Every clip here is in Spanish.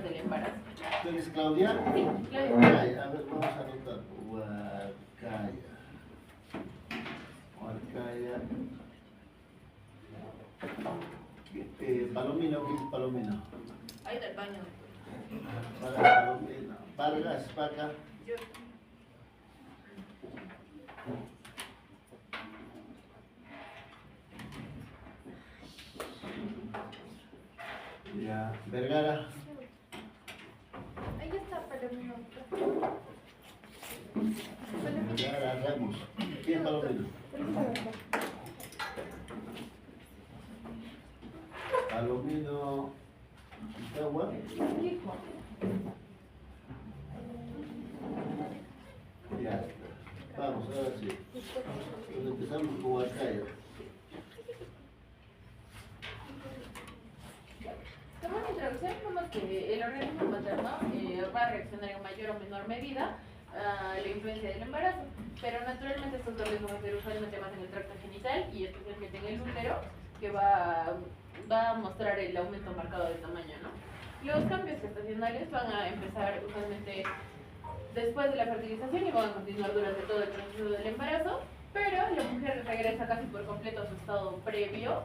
etapas del embarazo. ¿Tú eres Claudia? Sí, Claudia. Huarcaya. A ver, vamos a anotar. Huarcaya. Huarcaya. Palomino, ¿qué es Palomino? Ahí del baño. Palomino. Vargas, Paca. Yo. Ya. Vergara. Ahí está Palomino. Vergara, Ramos. ¿Quién es Palomino? Palomino. Itagua. Ya. Vamos, ahora sí. Pues empezamos con Huarcaya. Como una introducción, vemos que el organismo materno va a reaccionar en mayor o menor medida a la influencia del embarazo, pero naturalmente estos cambios van a ser usualmente más en el tracto genital y especialmente en el útero, que va a mostrar el aumento marcado de tamaño, ¿no? Los cambios gestacionales van a empezar usualmente después de la fertilización y van a continuar durante todo el proceso del embarazo, pero la mujer regresa casi por completo a su estado previo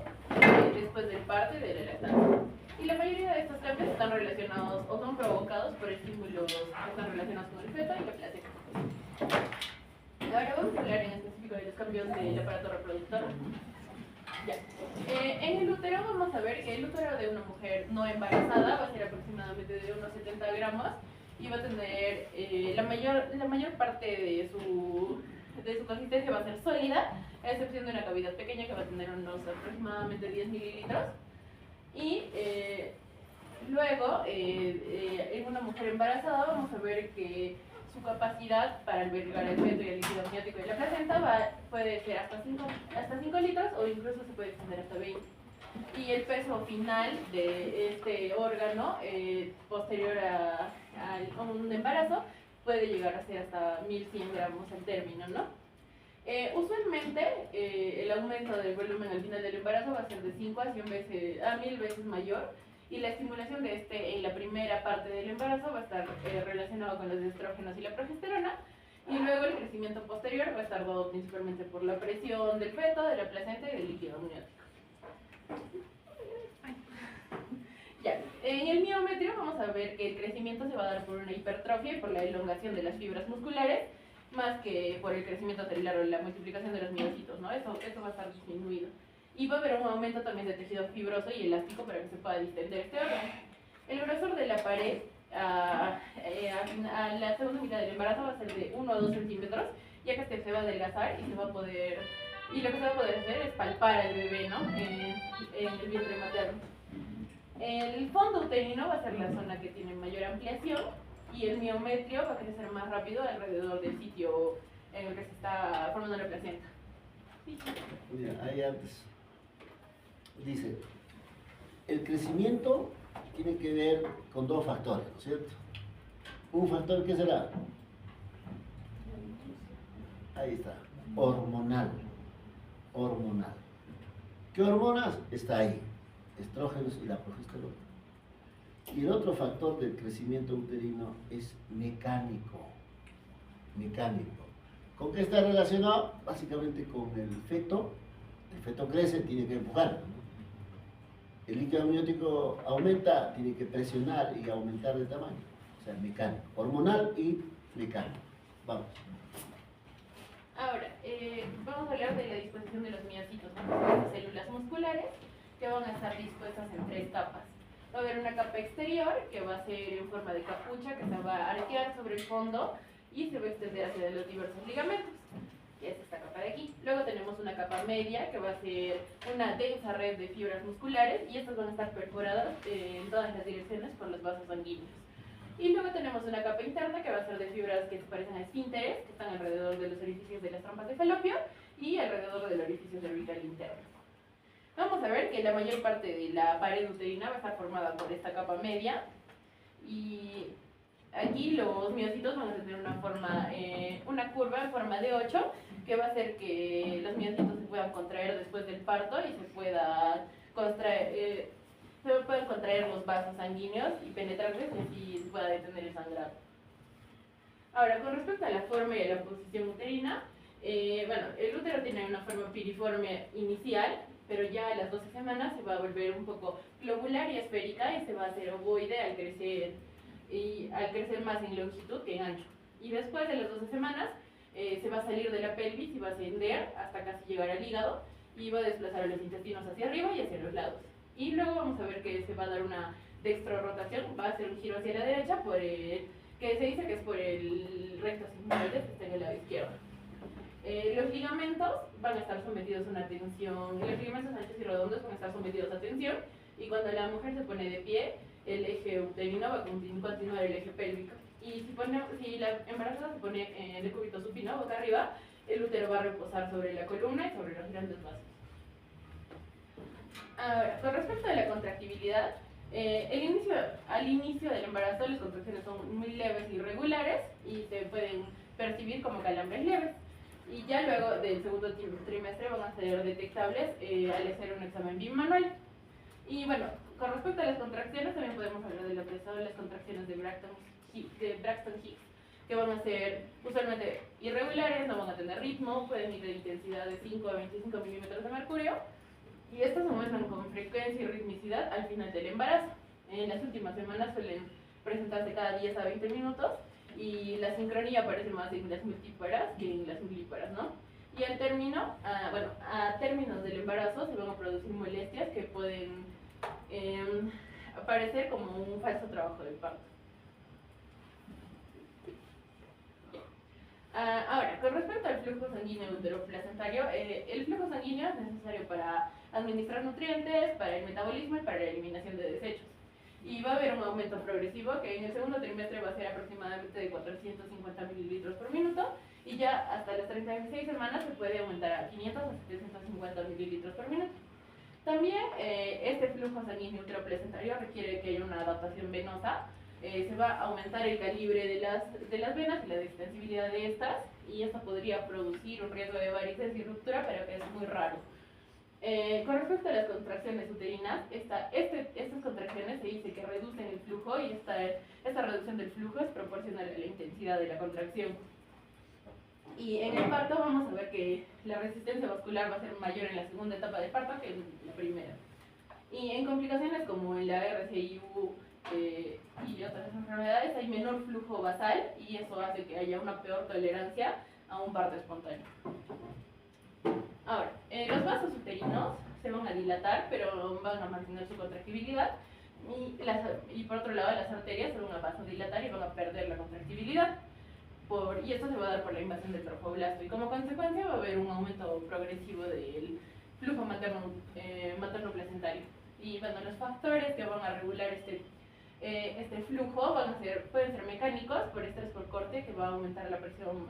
después del parto y de la lactancia. Y la mayoría de estos cambios están relacionados o son provocados por estímulos que están relacionados con el feto y la placenta. Ahora vamos a hablar en específico de los cambios del aparato reproductor. Ya. En el útero vamos a ver que el útero de una mujer no embarazada va a ser aproximadamente de unos 70 gramos y va a tener la mayor parte de su consistencia va a ser sólida, a excepción de una cavidad pequeña que va a tener unos aproximadamente 10 mililitros. Y luego, en una mujer embarazada vamos a ver que su capacidad para albergar el feto y el líquido amniótico de la placenta puede ser hasta 5 litros o incluso se puede extender hasta 20. Y el peso final de este órgano, posterior a un embarazo, puede llegar a ser hasta 1100 gramos al término, ¿no? Usualmente el aumento del volumen al final del embarazo va a ser de 5 a 100 veces, a 1000 veces mayor, y la estimulación de este en la primera parte del embarazo va a estar relacionado con los estrógenos y la progesterona, y luego el crecimiento posterior va a estar dado principalmente por la presión del feto, de la placenta y del líquido amniótico. Ya. En el miometrio vamos a ver que el crecimiento se va a dar por una hipertrofia y por la elongación de las fibras musculares, más que por el crecimiento celular o la multiplicación de los miocitos, ¿no? Eso va a estar disminuido. Y va a haber un aumento también de tejido fibroso y elástico para que se pueda distender este órgano. El grosor de la pared a la segunda mitad del embarazo va a ser de 1 a 2 centímetros, ya que este se va a adelgazar y lo que se va a poder hacer es palpar al bebé, ¿no? En el vientre materno. El fondo uterino va a ser la zona que tiene mayor ampliación y el miometrio va a crecer más rápido alrededor del sitio en el que se está formando la placenta. Mira, ahí antes dice, el crecimiento tiene que ver con dos factores, ¿no es cierto? Un factor, ¿qué será? Ahí está, hormonal. ¿Qué hormonas? Está ahí, estrógenos y la progesterona. Y el otro factor del crecimiento uterino es mecánico. ¿Con qué está relacionado? Básicamente con el feto. El feto crece, tiene que empujar, ¿no? El líquido amniótico aumenta, tiene que presionar y aumentar de tamaño. O sea, mecánico, hormonal y mecánico. Vamos. Ahora, vamos a hablar de la disposición de los miocitos, ¿no? Células musculares que van a estar dispuestas en 3 capas. Va a haber una capa exterior que va a ser en forma de capucha, que se va a arquear sobre el fondo y se va a extender hacia los diversos ligamentos, que es esta capa de aquí. Luego tenemos una capa media que va a ser una densa red de fibras musculares y estas van a estar perforadas en todas las direcciones por los vasos sanguíneos. Y luego tenemos una capa interna que va a ser de fibras que se parecen a esfínteres, que están alrededor de los orificios de las trompas de falopio y alrededor del orificio cervical interno. Vamos a ver que la mayor parte de la pared uterina va a estar formada por esta capa media y aquí los miocitos van a tener una curva en forma de 8 que va a hacer que los miocitos se puedan contraer después del parto y se pueda contraer, se pueden contraer los vasos sanguíneos y penetrarles y así se pueda detener el sangrado. Ahora, con respecto a la forma y a la posición uterina, bueno, el útero tiene una forma piriforme inicial, pero ya a las 12 semanas se va a volver un poco globular y esférica y se va a hacer ovoide al crecer más en longitud que en ancho. Y después de las 12 semanas se va a salir de la pelvis y va a ascender hasta casi llegar al hígado y va a desplazar a los intestinos hacia arriba y hacia los lados. Y luego vamos a ver que se va a dar una dextrorotación, va a hacer un giro hacia la derecha que se dice que es por el recto sigmoides que está en el lado izquierdo. Los ligamentos van a estar sometidos a una tensión, los ligamentos anchos y redondos van a estar sometidos a tensión y cuando la mujer se pone de pie, el eje uterino va a continuar el eje pélvico. Y si la embarazada se pone de cúbito supino, boca arriba, el útero va a reposar sobre la columna y sobre los grandes vasos. Ahora, con respecto a la contractibilidad, al inicio del embarazo las contracciones son muy leves y regulares y se pueden percibir como calambres leves. Y ya luego del segundo trimestre van a ser detectables al hacer un examen bimanual. Y bueno, con respecto a las contracciones también podemos hablar de lo que son las contracciones de Braxton Hicks, que van a ser usualmente irregulares, no van a tener ritmo, pueden ir de intensidad de 5 a 25 milímetros de mercurio. Y estas se muestran con frecuencia y ritmicidad al final del embarazo. En las últimas semanas suelen presentarse cada 10 a 20 minutos y la sincronía aparece más en las multíparas que en las unipáras, ¿no? Y al término, a términos del embarazo se van a producir molestias que pueden aparecer como un falso trabajo del parto. Ahora, con respecto al flujo sanguíneo uteroplacentario, el flujo sanguíneo es necesario para administrar nutrientes, para el metabolismo y para la eliminación de desechos. Y va a haber un aumento progresivo que en el segundo trimestre va a ser aproximadamente de 450 mililitros por minuto y ya hasta las 36 semanas se puede aumentar a 500 a 750 mililitros por minuto. También este flujo sanguíneo uteroplacentario requiere que haya una adaptación venosa. Se va a aumentar el calibre de las venas y la extensibilidad de estas y esto podría producir un riesgo de varices y ruptura, pero que es muy raro. Con respecto a las contracciones uterinas, estas contracciones se dice que reducen el flujo y esta reducción del flujo es proporcional a la intensidad de la contracción. Y en el parto vamos a ver que la resistencia vascular va a ser mayor en la segunda etapa del parto que en la primera. Y en complicaciones como en la RCIU y otras enfermedades hay menor flujo basal y eso hace que haya una peor tolerancia a un parto espontáneo. Ahora, los vasos uterinos se van a dilatar, pero van a mantener su contractibilidad y por otro lado las arterias se van a vasodilatar y van a perder la contractibilidad. Y esto se va a dar por la invasión del trofoblasto y como consecuencia va a haber un aumento progresivo del flujo materno-placentario. Y bueno, los factores que van a regular este flujo pueden ser mecánicos por estrés por corte que va a aumentar la presión,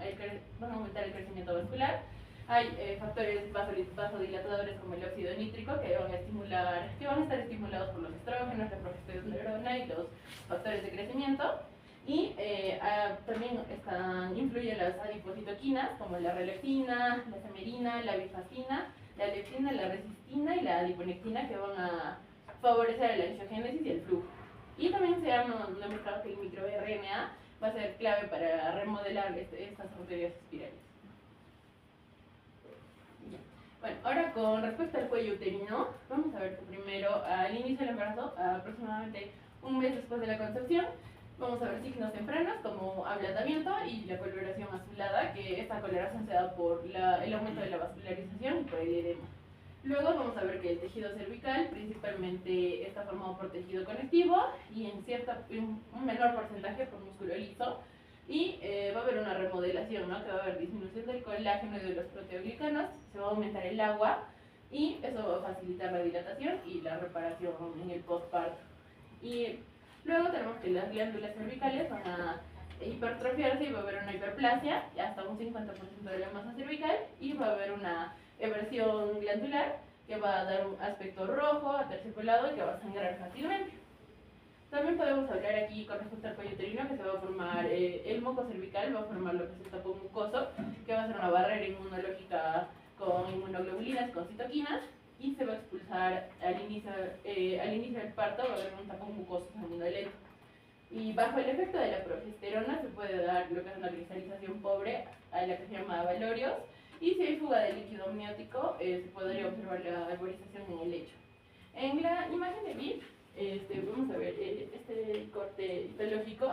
van a aumentar el crecimiento vascular. Hay factores vasodilatadores como el óxido nítrico que van a estar estimulados por los estrógenos, la progesterona y los factores de crecimiento. Y también influyen las adipocitoquinas como la releptina, la semerina, la bifacina, la leptina, la resistina y la adiponectina que van a favorecer la angiogénesis y el flujo. Y también se ha demostrado que el microRNA va a ser clave para remodelar estas arterias espirales. Bueno, ahora con respecto al cuello uterino, vamos a ver que primero al inicio del embarazo, aproximadamente un mes después de la concepción, vamos a ver signos tempranos como ablandamiento y la coloración azulada, que esta coloración se da por el aumento de la vascularización y por el edema. Luego vamos a ver que el tejido cervical principalmente está formado por tejido conectivo y en un menor porcentaje por músculo liso. Y va a haber una remodelación, ¿no? Que va a haber disminución del colágeno y de los proteoglicanos, se va a aumentar el agua y eso va a facilitar la dilatación y la reparación en el postparto. Y luego tenemos que las glándulas cervicales van a hipertrofiarse y va a haber una hiperplasia, hasta un 50% de la masa cervical, y va a haber una eversión glandular que va a dar un aspecto rojo, aterciopelado y que va a sangrar fácilmente. También podemos hablar aquí con respecto al cuello uterino que se va a formar el moco cervical, va a formar lo que es el tapón mucoso, que va a ser una barrera inmunológica con inmunoglobulinas, con citoquinas, y se va a expulsar pasar al inicio del parto va a haber un tapón mucoso sanguinolento. Y bajo el efecto de la progesterona se puede dar lo que es una cristalización pobre, a la que se llama valorios, y si hay fuga de líquido amniótico, se podría observar la arborización en el lecho. En la imagen de BIP, vamos a ver, este corte histológico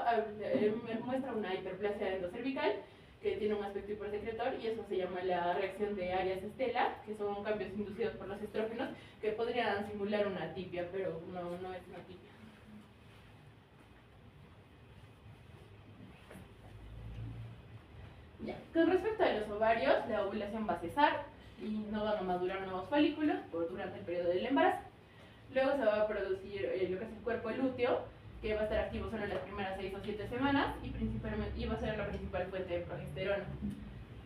muestra una hiperplasia endocervical que tiene un aspecto hipersecretor, y eso se llama la reacción de Arias Stella, que son cambios inducidos por los estrógenos que podrían simular una atipia, pero no es una atipia. Ya. Con respecto a los ovarios, la ovulación va a cesar y no van a madurar nuevos folículos durante el periodo del embarazo. Luego se va a producir lo que es el cuerpo lúteo, que va a estar activo solo en las primeras 6 o 7 semanas y va a ser la principal fuente de progesterona.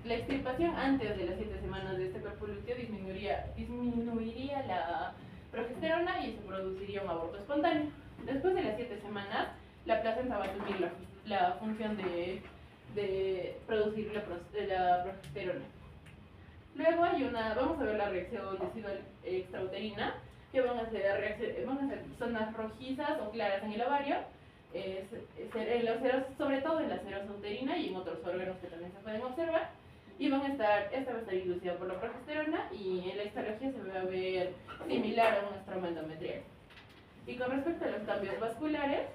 La extirpación antes de las 7 semanas de este cuerpo lúteo disminuiría la progesterona y se produciría un aborto espontáneo. Después de las 7 semanas, la placenta va a asumir la función de producir la progesterona. Luego vamos a ver la reacción decidual extrauterina, que van a ser zonas rojizas o claras en el ovario, sobre todo en la serosa uterina y en otros órganos que también se pueden observar, y esta va a estar inducida por la progesterona, y en la histología se va a ver similar a un estroma endometrial. Y con respecto a los cambios vasculares,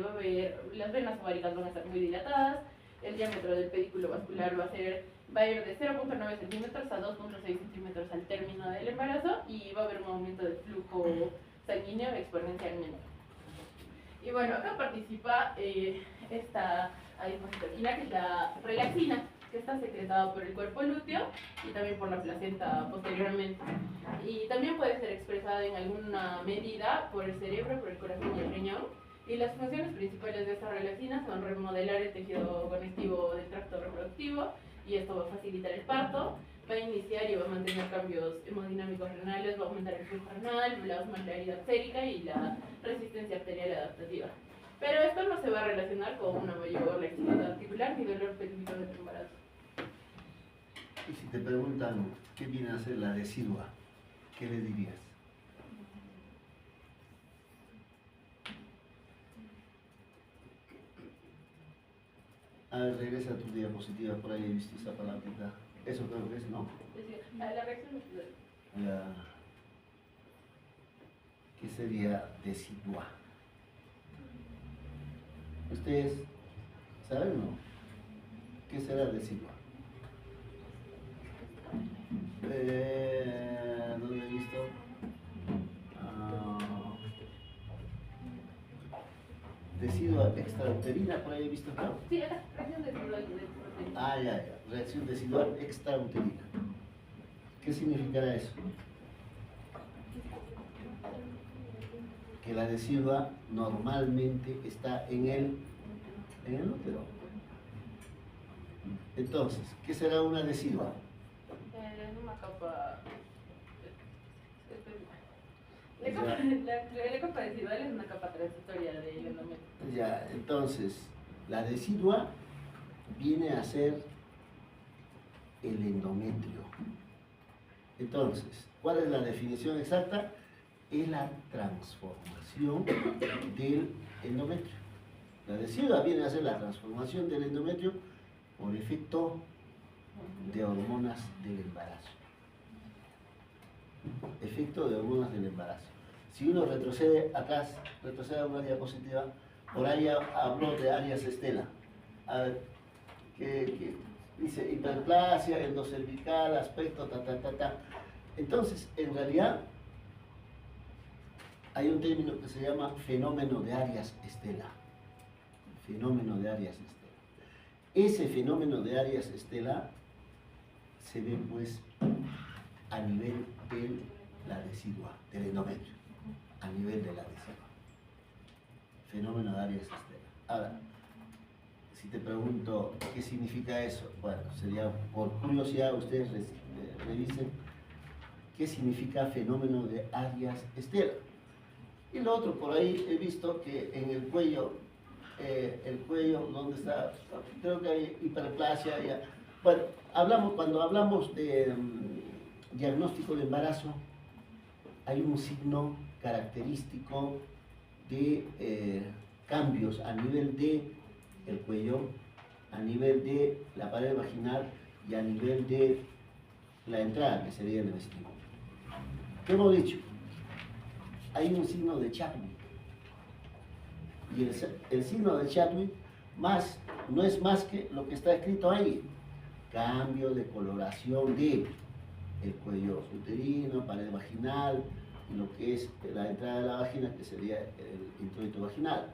va a haber, las venas ováricas van a estar muy dilatadas, el diámetro del pedículo vascular va a ir de 0.9 centímetros a 2.6 centímetros al término del embarazo, y va a haber un aumento del flujo sanguíneo exponencialmente. Y bueno, acá participa esta adipocitoquina, que es la relaxina, que está secretada por el cuerpo lúteo y también por la placenta posteriormente. Y también puede ser expresada en alguna medida por el cerebro, por el corazón y el riñón. Y las funciones principales de esta relaxina son remodelar el tejido conectivo del tracto reproductivo, y esto va a facilitar el parto, va a iniciar y va a mantener cambios hemodinámicos renales, va a aumentar el flujo renal, la osmolaridad sérica y la resistencia arterial adaptativa. Pero esto no se va a relacionar con una mayor laxicidad articular ni dolor pélvico del embarazo. Y si te preguntan qué viene a ser la decidua, ¿qué le dirías? A ver, regresa a tu diapositiva, por ahí he visto esa palabrita. Eso creo que es, ¿no? La reacción es ¿qué sería decidua? ¿Ustedes saben o no? ¿Qué será decidua? ¿Dónde he visto? Decidua extrauterina, por ahí he visto acá. Sí, acá, reacción decidual. Ya. Reacción decidual extrauterina. ¿Qué significará eso? Que la decidua normalmente está en el útero. Entonces, ¿qué será una decidua? Es una capa. La capa decidual es una capa transitoria del endometrio. Ya, entonces, la decidua viene a ser el endometrio. Entonces, ¿cuál es la definición exacta? Es la transformación del endometrio. La decidua viene a ser la transformación del endometrio por efecto de hormonas del embarazo. Efecto de hormonas del embarazo. Si uno retrocede atrás, retrocede a una diapositiva, por ahí habló de Arias Stella. A ver, que dice hiperplasia, endocervical, aspecto, Entonces, en realidad, hay un término que se llama fenómeno de Arias Stella. Fenómeno de Arias Stella. Ese fenómeno de Arias Stella se ve, pues, a nivel de la decidua, del endometrio, a nivel de la decidua. Fenómeno de Arias Stella. Ahora, si te pregunto qué significa eso, bueno, sería por curiosidad, ustedes revisen qué significa fenómeno de Arias Stella. Y lo otro, por ahí he visto que en el cuello, donde está, creo que hay hiperplasia. Bueno, cuando hablamos de diagnóstico de embarazo, hay un signo característico de cambios a nivel de el cuello, a nivel de la pared vaginal y a nivel de la entrada, que sería el vestíbulo. ¿Qué hemos dicho? Hay un signo de Chadwick. Y el signo de Chadwick no es más que lo que está escrito ahí. Cambio de coloración de el cuello uterino, pared vaginal, y lo que es la entrada de la vagina, que sería el introito vaginal.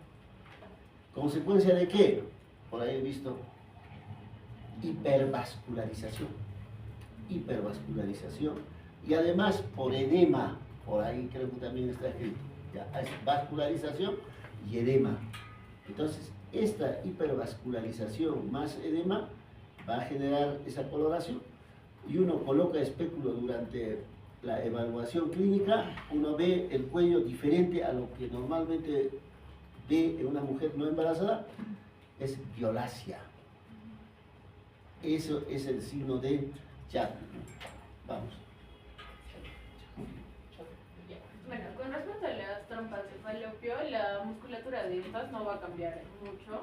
¿Consecuencia de qué? Por ahí he visto hipervascularización. Hipervascularización. Y además por edema, por ahí creo que también está escrito. Ya, es vascularización y edema. Entonces, esta hipervascularización más edema va a generar esa coloración. Y uno coloca espéculo durante la evaluación clínica, uno ve el cuello diferente a lo que normalmente ve en una mujer no embarazada, es violácea. Eso es el signo de Chadwick. Vamos. Bueno, con respecto a las trompas de falopio, la musculatura de estas no va a cambiar mucho.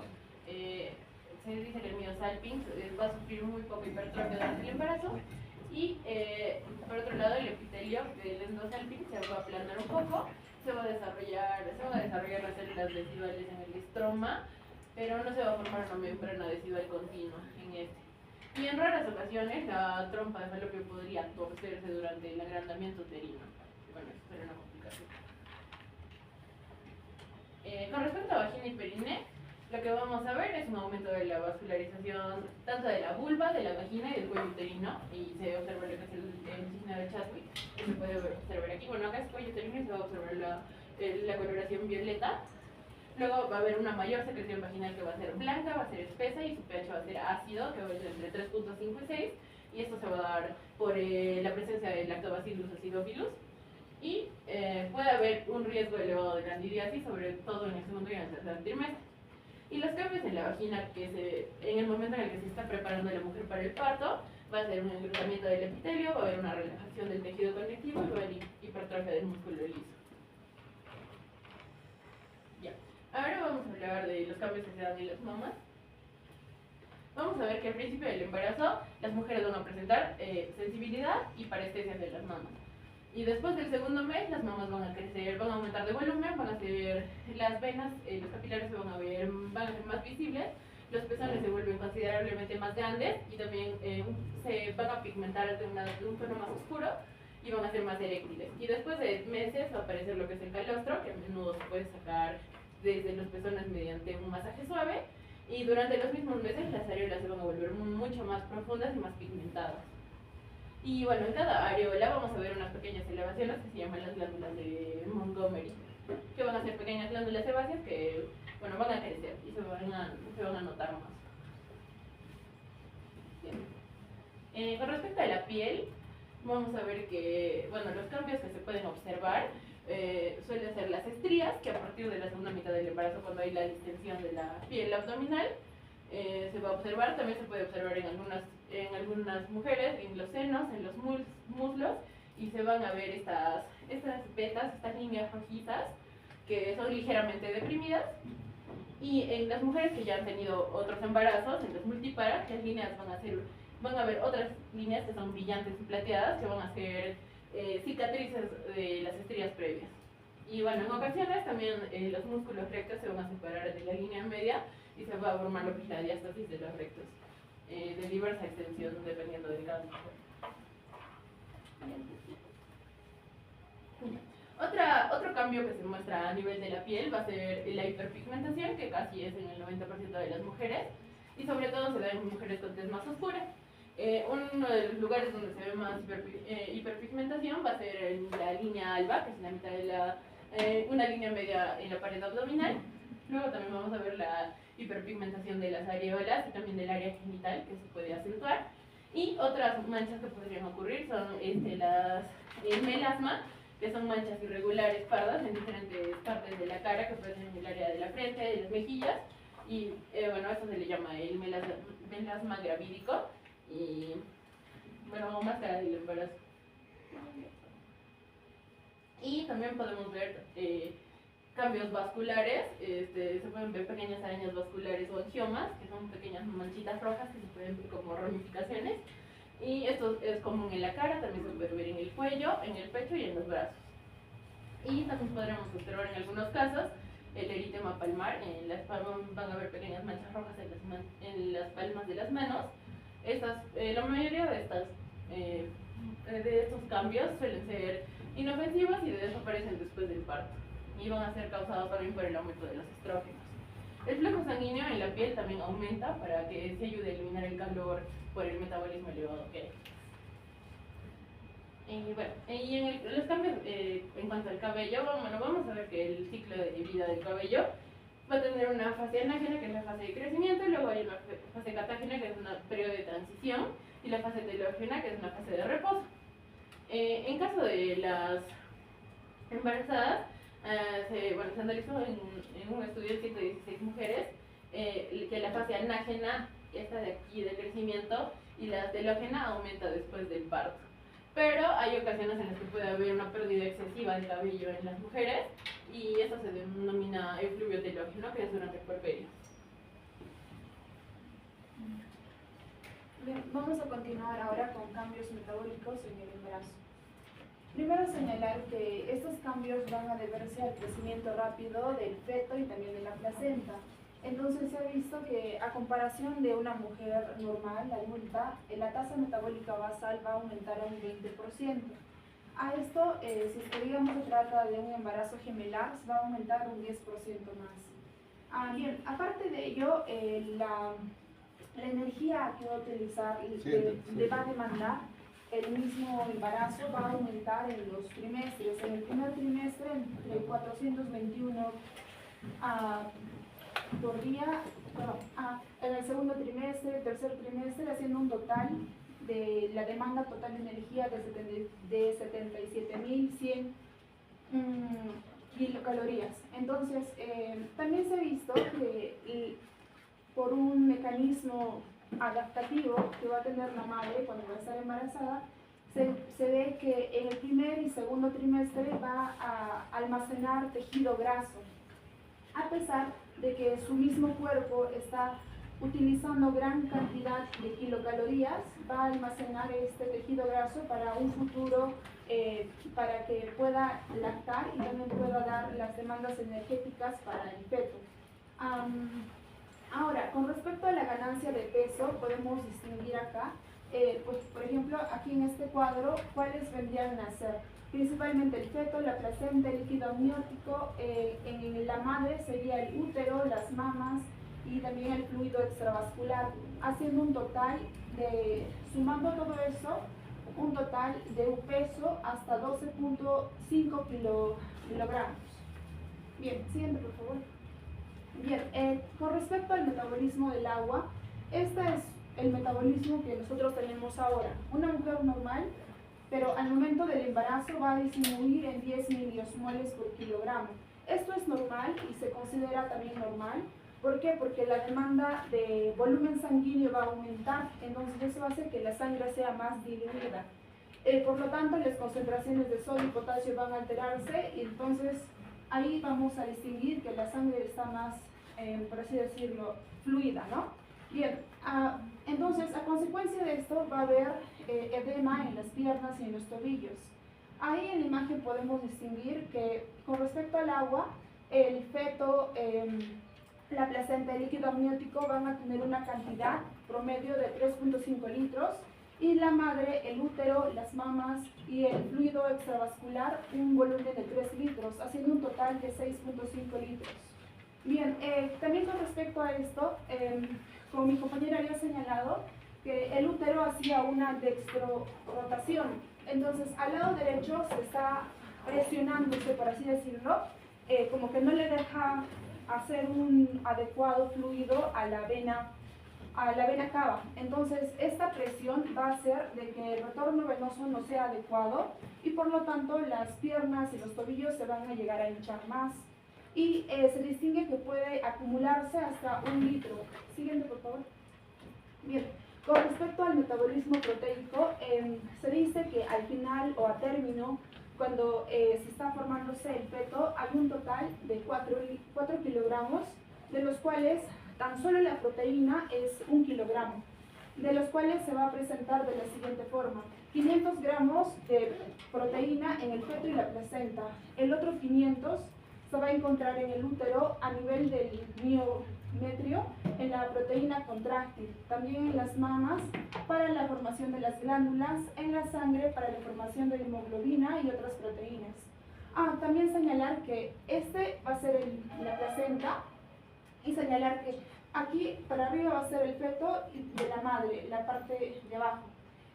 Se dice que el miosalpinx va a sufrir muy poco hipertrofia durante el embarazo. Y por otro lado, el epitelio del endosalpinx se va a aplanar un poco, se van a desarrollar las células deciduales en el estroma, pero no se va a formar una membrana decidual continua en este. Y en raras ocasiones la trompa de falopio podría torcerse durante el agrandamiento uterino. Bueno, eso sería una complicación. Con respecto a vagina y perine, lo que vamos a ver es un aumento de la vascularización tanto de la vulva, de la vagina y del cuello uterino, y se observa lo que es el signo de Chadwick, que se puede observar aquí. Bueno, acá es cuello uterino y se va a observar la coloración violeta. Luego va a haber una mayor secreción vaginal que va a ser blanca, va a ser espesa y su pH va a ser ácido, que va a ser entre 3.5 y 6, y esto se va a dar por la presencia del Lactobacillus acidophilus. Y puede haber un riesgo elevado de candidiasis, sobre todo en el segundo y en el tercer trimestre. Y los cambios en la vagina, en el momento en el que se está preparando la mujer para el parto, va a ser un engrosamiento del epitelio, va a haber una relajación del tejido conectivo y va a haber hipertrofia del músculo liso. Ya. Ahora vamos a hablar de los cambios que se dan en las mamas. Vamos a ver que al principio del embarazo las mujeres van a presentar sensibilidad y parestesia de las mamas. Y después del segundo mes las mamas van a crecer, van a aumentar de volumen, van a ser las venas, los capilares van a ser más visibles, los pezones se vuelven considerablemente más grandes y también se van a pigmentar de un tono más oscuro y van a ser más eréctiles. Y después de meses va a aparecer lo que es el calostro, que a menudo se puede sacar desde los pezones mediante un masaje suave, y durante los mismos meses las areolas se van a volver mucho más profundas y más pigmentadas. Y bueno, en cada areola vamos a ver unas pequeñas elevaciones que se llaman las glándulas de Montgomery, que van a ser pequeñas glándulas sebáceas que, bueno, van a crecer y se van a notar más. Bien. Con respecto a la piel, vamos a ver que, bueno, los cambios que se pueden observar suelen ser las estrías, que a partir de la segunda mitad del embarazo, cuando hay la distensión de la piel abdominal, se va a observar. También se puede observar en algunas mujeres, en los senos, en los muslos, y se van a ver estas vetas, estas líneas rojizas, que son ligeramente deprimidas. Y en las mujeres que ya han tenido otros embarazos, en los multiparas, las líneas van a ver otras líneas que son brillantes y plateadas, que van a ser cicatrices de las estrías previas. Y bueno, en ocasiones también los músculos rectos se van a separar de la línea media y se va a formar lo que es la diástasis de los rectos, de diversa extensión dependiendo del caso. Otro cambio que se muestra a nivel de la piel va a ser la hiperpigmentación, que casi es en el 90% de las mujeres, y sobre todo se da en mujeres con tez más oscura. Uno de los lugares donde se ve más hiperpigmentación va a ser en la línea alba, que es en la mitad de una línea media en la pared abdominal. Luego también vamos a ver la hiperpigmentación de las areolas y también del área genital, que se puede acentuar. Y otras manchas que podrían ocurrir son el melasma, que son manchas irregulares pardas en diferentes partes de la cara, que pueden ser en el área de la frente, de las mejillas. Y bueno, esto se le llama el melasma gravídico. Y bueno, máscara del embarazo. Y también podemos ver cambios vasculares, se pueden ver pequeñas arañas vasculares o angiomas, que son pequeñas manchitas rojas que se pueden ver como ramificaciones. Y esto es común en la cara, también se puede ver en el cuello, en el pecho y en los brazos. Y también podremos observar en algunos casos el eritema palmar. En las palmas van a ver pequeñas manchas rojas en las palmas de las manos. La mayoría de estos cambios suelen ser inofensivos y desaparecen después del parto, y van a ser causados también por el aumento de los estrógenos. El flujo sanguíneo en la piel también aumenta para que se ayude a eliminar el calor por el metabolismo elevado que hay. Y bueno, los cambios en cuanto al cabello, vamos a ver que el ciclo de vida del cabello va a tener una fase anágena, que es la fase de crecimiento, y luego hay una fase catágena, que es un periodo de transición, y la fase telógena, que es una fase de reposo. En caso de las embarazadas, se analizó en un estudio de 116 mujeres que la fase anágena, esta de aquí de crecimiento, y la telógena aumenta después del parto. Pero hay ocasiones en las que puede haber una pérdida excesiva de cabello en las mujeres, y esto se denomina efluvio telógeno, que es durante el puerperio. Bien, vamos a continuar ahora con cambios metabólicos en el embarazo. Primero señalar que estos cambios van a deberse al crecimiento rápido del feto y también de la placenta. Entonces se ha visto que a comparación de una mujer normal, adulta, la tasa metabólica basal va a aumentar a un 20%. A esto, si es que digamos se trata de un embarazo gemelar, va a aumentar un 10% más. Bien, aparte de ello, la energía que va a utilizar y que va a demandar el mismo embarazo va a aumentar en los trimestres. En el primer trimestre, entre 421 por día, en el segundo trimestre, tercer trimestre, haciendo un total de la demanda total de energía de 77.100 kilocalorías. Entonces, también se ha visto que por un mecanismo adaptativo que va a tener la madre cuando va a estar embarazada, se ve que en el primer y segundo trimestre va a almacenar tejido graso, a pesar de que su mismo cuerpo está utilizando gran cantidad de kilocalorías, va a almacenar este tejido graso para un futuro, para que pueda lactar y también pueda dar las demandas energéticas para el feto. Ahora, con respecto a la ganancia de peso, podemos distinguir acá, pues, por ejemplo, aquí en este cuadro, ¿cuáles vendrían a ser? Principalmente el feto, la placenta, el líquido amniótico, en la madre sería el útero, las mamas y también el fluido extravascular, haciendo un total de, sumando todo eso, un total de un peso hasta 12.5 kilogramos. Bien, siguiente por favor. Bien, con respecto al metabolismo del agua, este es el metabolismo que nosotros tenemos ahora. Una mujer normal, pero al momento del embarazo va a disminuir en 10 miliosmoles por kilogramo. Esto es normal y se considera también normal. ¿Por qué? Porque la demanda de volumen sanguíneo va a aumentar, entonces eso hace que la sangre sea más diluida. Por lo tanto, las concentraciones de sodio y potasio van a alterarse y entonces ahí vamos a distinguir que la sangre está más, por así decirlo, fluida, ¿no? Bien, entonces a consecuencia de esto va a haber edema en las piernas y en los tobillos. Ahí en la imagen podemos distinguir que con respecto al agua, el feto, la placenta y el líquido amniótico van a tener una cantidad promedio de 3.5 litros y la madre, el útero, las mamas y el fluido extravascular un volumen de 3 litros, haciendo un total de 6.5 litros. Bien, también con respecto a esto, como mi compañera había señalado, que el útero hacía una dextrorotación. Entonces, al lado derecho se está presionándose, por así decirlo, como que no le deja hacer un adecuado fluido a la vena cava. Entonces, esta presión va a hacer de que el retorno venoso no sea adecuado y por lo tanto las piernas y los tobillos se van a llegar a hinchar más. Y se distingue que puede acumularse hasta 1 litro. Siguiente, por favor. Bien, con respecto al metabolismo proteico, se dice que al final o a término cuando se está formándose el feto, hay un total de 4 kilogramos, de los cuales tan solo la proteína es 1 kilogramo, de los cuales se va a presentar de la siguiente forma: 500 gramos de proteína en el feto y la placenta, el otro 500 se va a encontrar en el útero a nivel del miometrio, en la proteína contráctil, también en las mamas para la formación de las glándulas, en la sangre para la formación de la hemoglobina y otras proteínas. También señalar que este va a ser la placenta, y señalar que aquí para arriba va a ser el feto de la madre, la parte de abajo.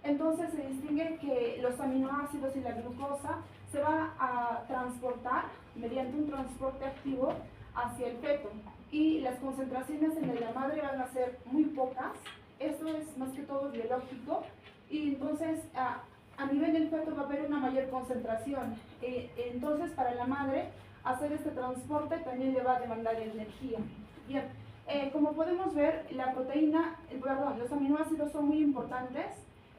Entonces se distingue que los aminoácidos y la glucosa se va a transportar mediante un transporte activo hacia el feto, y las concentraciones en la madre van a ser muy pocas. Esto es más que todo biológico, y entonces a nivel del feto va a haber una mayor concentración. Entonces para la madre hacer este transporte también le va a demandar energía. Bien, como podemos ver, los aminoácidos son muy importantes.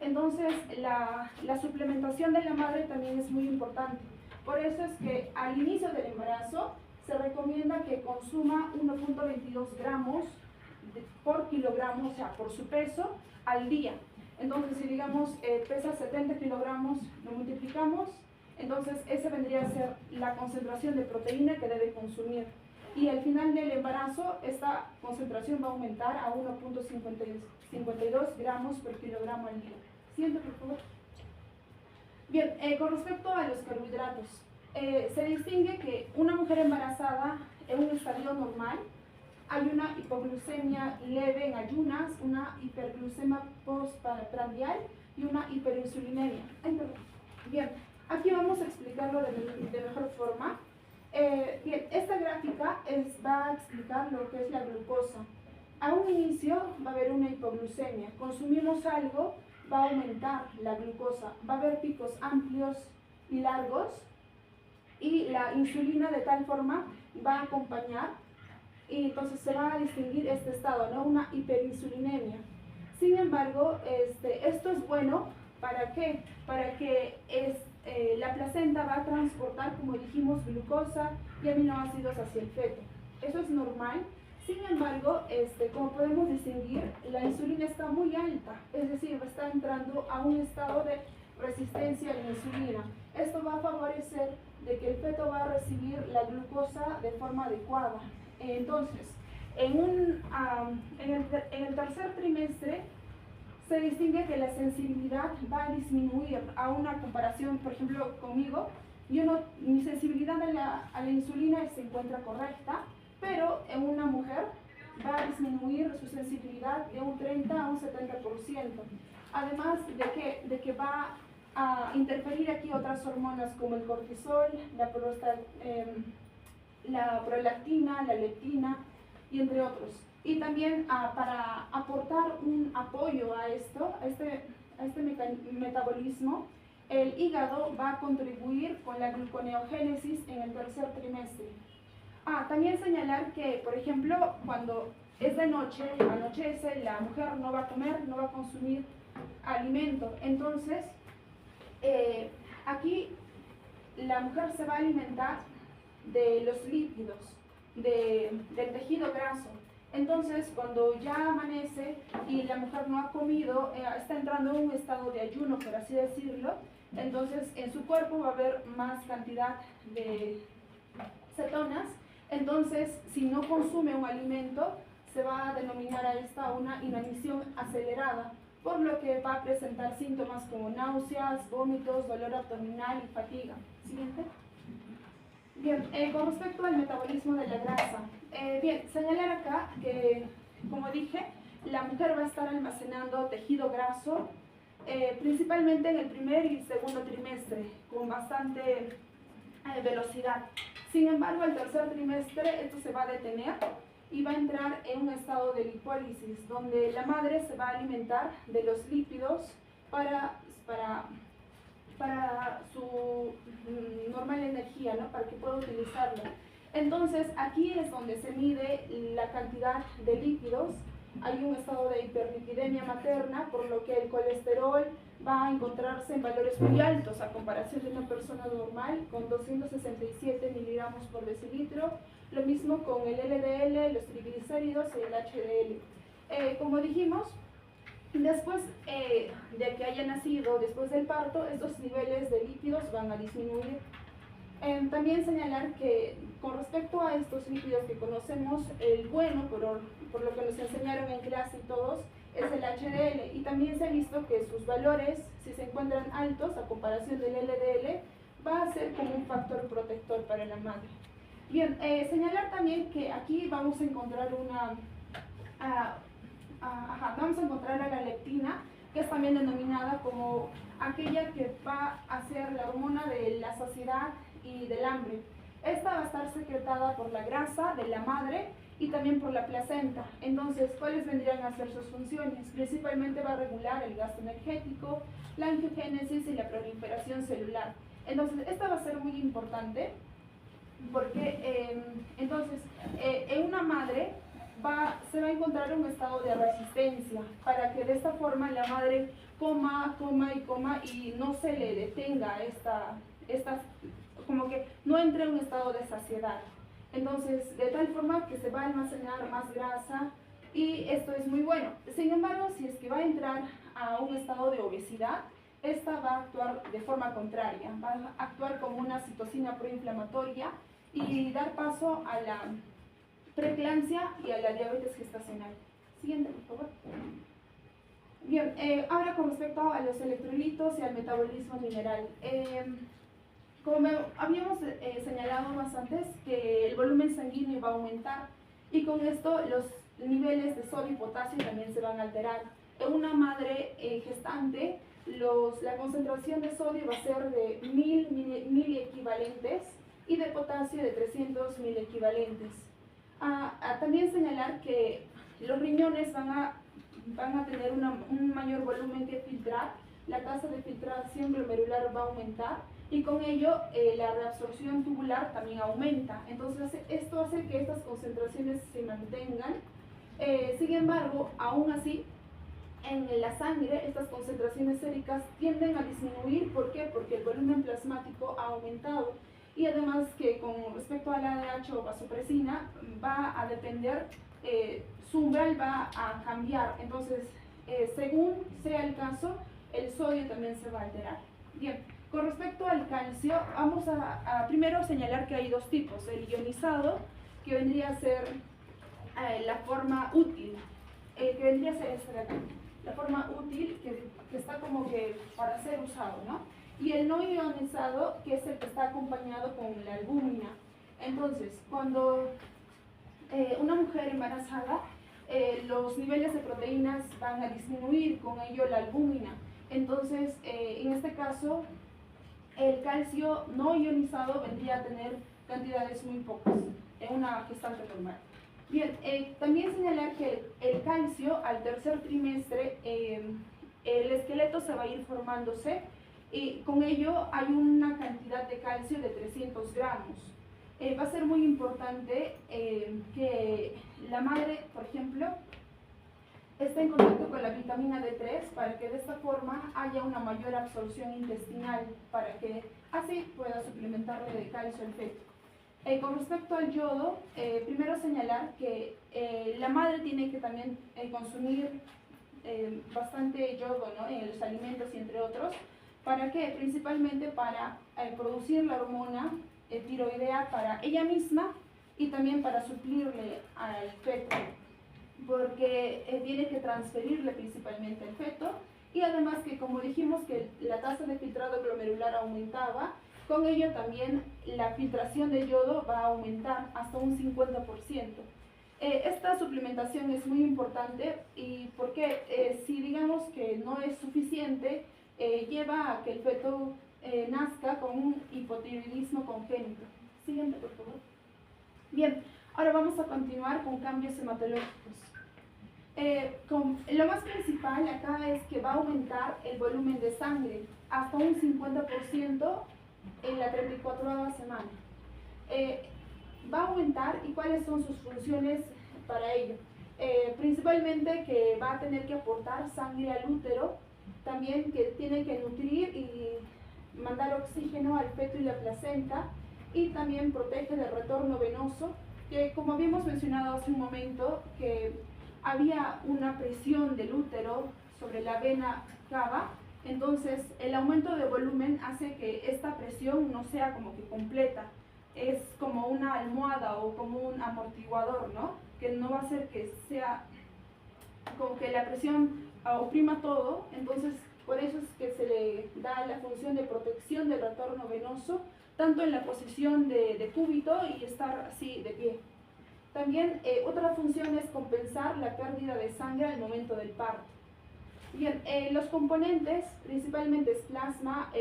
Entonces la suplementación de la madre también es muy importante. Por eso es que al inicio del embarazo se recomienda que consuma 1.22 gramos por kilogramo, o sea, por su peso, al día. Entonces, si digamos pesa 70 kilogramos, lo multiplicamos, entonces esa vendría a ser la concentración de proteína que debe consumir. Y al final del embarazo, esta concentración va a aumentar a 1.52 gramos por kilogramo al día. Siguiente, por favor. Bien, con respecto a los carbohidratos, se distingue que una mujer embarazada en un estadio normal hay una hipoglucemia leve en ayunas, una hiperglucemia postprandial y una hiperinsulinemia. Bien, aquí vamos a explicarlo de mejor forma. Bien, esta gráfica va a explicar lo que es la glucosa. A un inicio va a haber una hipoglucemia. Consumimos algo, va a aumentar la glucosa. Va a haber picos amplios y largos, y la insulina de tal forma va a acompañar, y entonces se va a distinguir este estado, ¿no? Una hiperinsulinemia. Sin embargo, esto es bueno, ¿para qué? Para que la placenta va a transportar, como dijimos, glucosa y aminoácidos hacia el feto. Eso es normal. Sin embargo, como podemos distinguir, la insulina está muy alta, es decir, está entrando a un estado de resistencia a la insulina. Esto va a favorecer de que el feto va a recibir la glucosa de forma adecuada. Entonces, en el tercer trimestre se distingue que la sensibilidad va a disminuir a una comparación, por ejemplo, conmigo. Mi sensibilidad a la insulina se encuentra correcta, pero en una mujer va a disminuir su sensibilidad de un 30 a un 70%. Además de que va a interferir aquí otras hormonas como el cortisol, la prolactina, la leptina y entre otros. Y también para aportar un apoyo a este metabolismo, el hígado va a contribuir con la gluconeogénesis en el tercer trimestre. También señalar que, por ejemplo, cuando es de noche, anochece, la mujer no va a comer, no va a consumir alimento. Entonces, aquí la mujer se va a alimentar de los lípidos, del tejido graso. Entonces, cuando ya amanece y la mujer no ha comido, está entrando en un estado de ayuno, por así decirlo. Entonces, en su cuerpo va a haber más cantidad de cetonas. Entonces, si no consume un alimento, se va a denominar a esta una inanición acelerada, por lo que va a presentar síntomas como náuseas, vómitos, dolor abdominal y fatiga. Siguiente. Bien, con respecto al metabolismo de la grasa, bien, señalar acá que, como dije, la mujer va a estar almacenando tejido graso, principalmente en el primer y segundo trimestre, con bastante velocidad. Sin embargo, al tercer trimestre esto se va a detener y va a entrar en un estado de lipólisis, donde la madre se va a alimentar de los lípidos para su normal energía, ¿no? Para que pueda utilizarla. Entonces, aquí es donde se mide la cantidad de lípidos. Hay un estado de hiperlipidemia materna, por lo que el colesterol va a encontrarse en valores muy altos a comparación de una persona normal, con 267 miligramos por decilitro. Lo mismo con el LDL, los triglicéridos y el HDL. Como dijimos, después de que haya nacido, después del parto, estos niveles de lípidos van a disminuir. También señalar que con respecto a estos lípidos que conocemos, el bueno, por lo que nos enseñaron en clase y todos, es el HDL, y también se ha visto que sus valores, si se encuentran altos a comparación del LDL, va a ser como un factor protector para la madre. Bien, señalar también que aquí vamos a encontrar vamos a encontrar a la leptina, que es también denominada como aquella que va a ser la hormona de la saciedad y del hambre. Esta va a estar secretada por la grasa de la madre y también por la placenta. Entonces, ¿cuáles vendrían a ser sus funciones? Principalmente va a regular el gasto energético, la angiogénesis y la proliferación celular. Entonces, esta va a ser muy importante porque en una madre se va a encontrar un estado de resistencia para que de esta forma la madre coma y no se le detenga como que no entre en un estado de saciedad. Entonces, de tal forma que se va a almacenar más grasa y esto es muy bueno. Sin embargo, si es que va a entrar a un estado de obesidad, esta va a actuar de forma contraria, va a actuar como una citocina proinflamatoria y dar paso a la preeclampsia y a la diabetes gestacional. Siguiente, por favor. Bien, ahora con respecto a los electrolitos y al metabolismo mineral. Como habíamos señalado más antes, que el volumen sanguíneo va a aumentar y con esto los niveles de sodio y potasio también se van a alterar. En una madre gestante, la concentración de sodio va a ser de 1000 miliequivalentes y de potasio de 300 miliequivalentes. También señalar que los riñones van a tener un mayor volumen que filtrar, la tasa de filtración glomerular va a aumentar y con ello la reabsorción tubular también aumenta. Entonces esto hace que estas concentraciones se mantengan. Sin embargo, aún así, en la sangre estas concentraciones séricas tienden a disminuir. ¿Por qué? Porque el volumen plasmático ha aumentado. Y además que con respecto a la ADH o vasopresina va a depender, su umbral va a cambiar. Entonces, según sea el caso, el sodio también se va a alterar. Bien, con respecto al calcio, vamos a primero señalar que hay dos tipos. El ionizado, que vendría a ser la forma útil, que vendría a ser esta de acá. La forma útil que está como que para ser usado, ¿no? Y el no ionizado, que es el que está acompañado con la albúmina. Entonces, cuando una mujer embarazada, los niveles de proteínas van a disminuir, con ello la albúmina. Entonces, en este caso, el calcio no ionizado vendría a tener cantidades muy pocas en una gestante normal. Bien, también señalar que el calcio al tercer trimestre, el esqueleto se va a ir formándose y con ello hay una cantidad de calcio de 300 gramos. Va a ser muy importante que la madre, por ejemplo, esté en contacto con la vitamina D3 para que de esta forma haya una mayor absorción intestinal, para que así pueda suplementarle de calcio al feto. Con respecto al yodo, primero señalar que la madre tiene que también consumir bastante yodo, ¿no?, en los alimentos y entre otros. ¿Para qué? Principalmente para producir la hormona tiroidea para ella misma y también para suplirle al feto, porque tiene que transferirle principalmente al feto. Y además que, como dijimos, que la tasa de filtrado glomerular aumentaba, con ello también la filtración de yodo va a aumentar hasta un 50%. Esta suplementación es muy importante y porque si digamos que no es suficiente, lleva a que el feto nazca con un hipotiroidismo congénito. Siguiente, por favor. Bien, ahora vamos a continuar con cambios hematológicos. Lo más principal acá es que va a aumentar el volumen de sangre hasta un 50% en la 34ª semana. Va a aumentar, y cuáles son sus funciones para ello. Principalmente que va a tener que aportar sangre al útero también que tiene que nutrir y mandar oxígeno al feto y la placenta, y también protege del retorno venoso, que como habíamos mencionado hace un momento, que había una presión del útero sobre la vena cava. Entonces el aumento de volumen hace que esta presión no sea como que completa, es como una almohada o como un amortiguador, ¿no? Que no va a hacer que sea como que la presión oprima todo. Entonces por eso es que se le da la función de protección del retorno venoso, tanto en la posición de cúbito y estar así de pie. También otra función es compensar la pérdida de sangre al momento del parto. Bien, los componentes principalmente es plasma,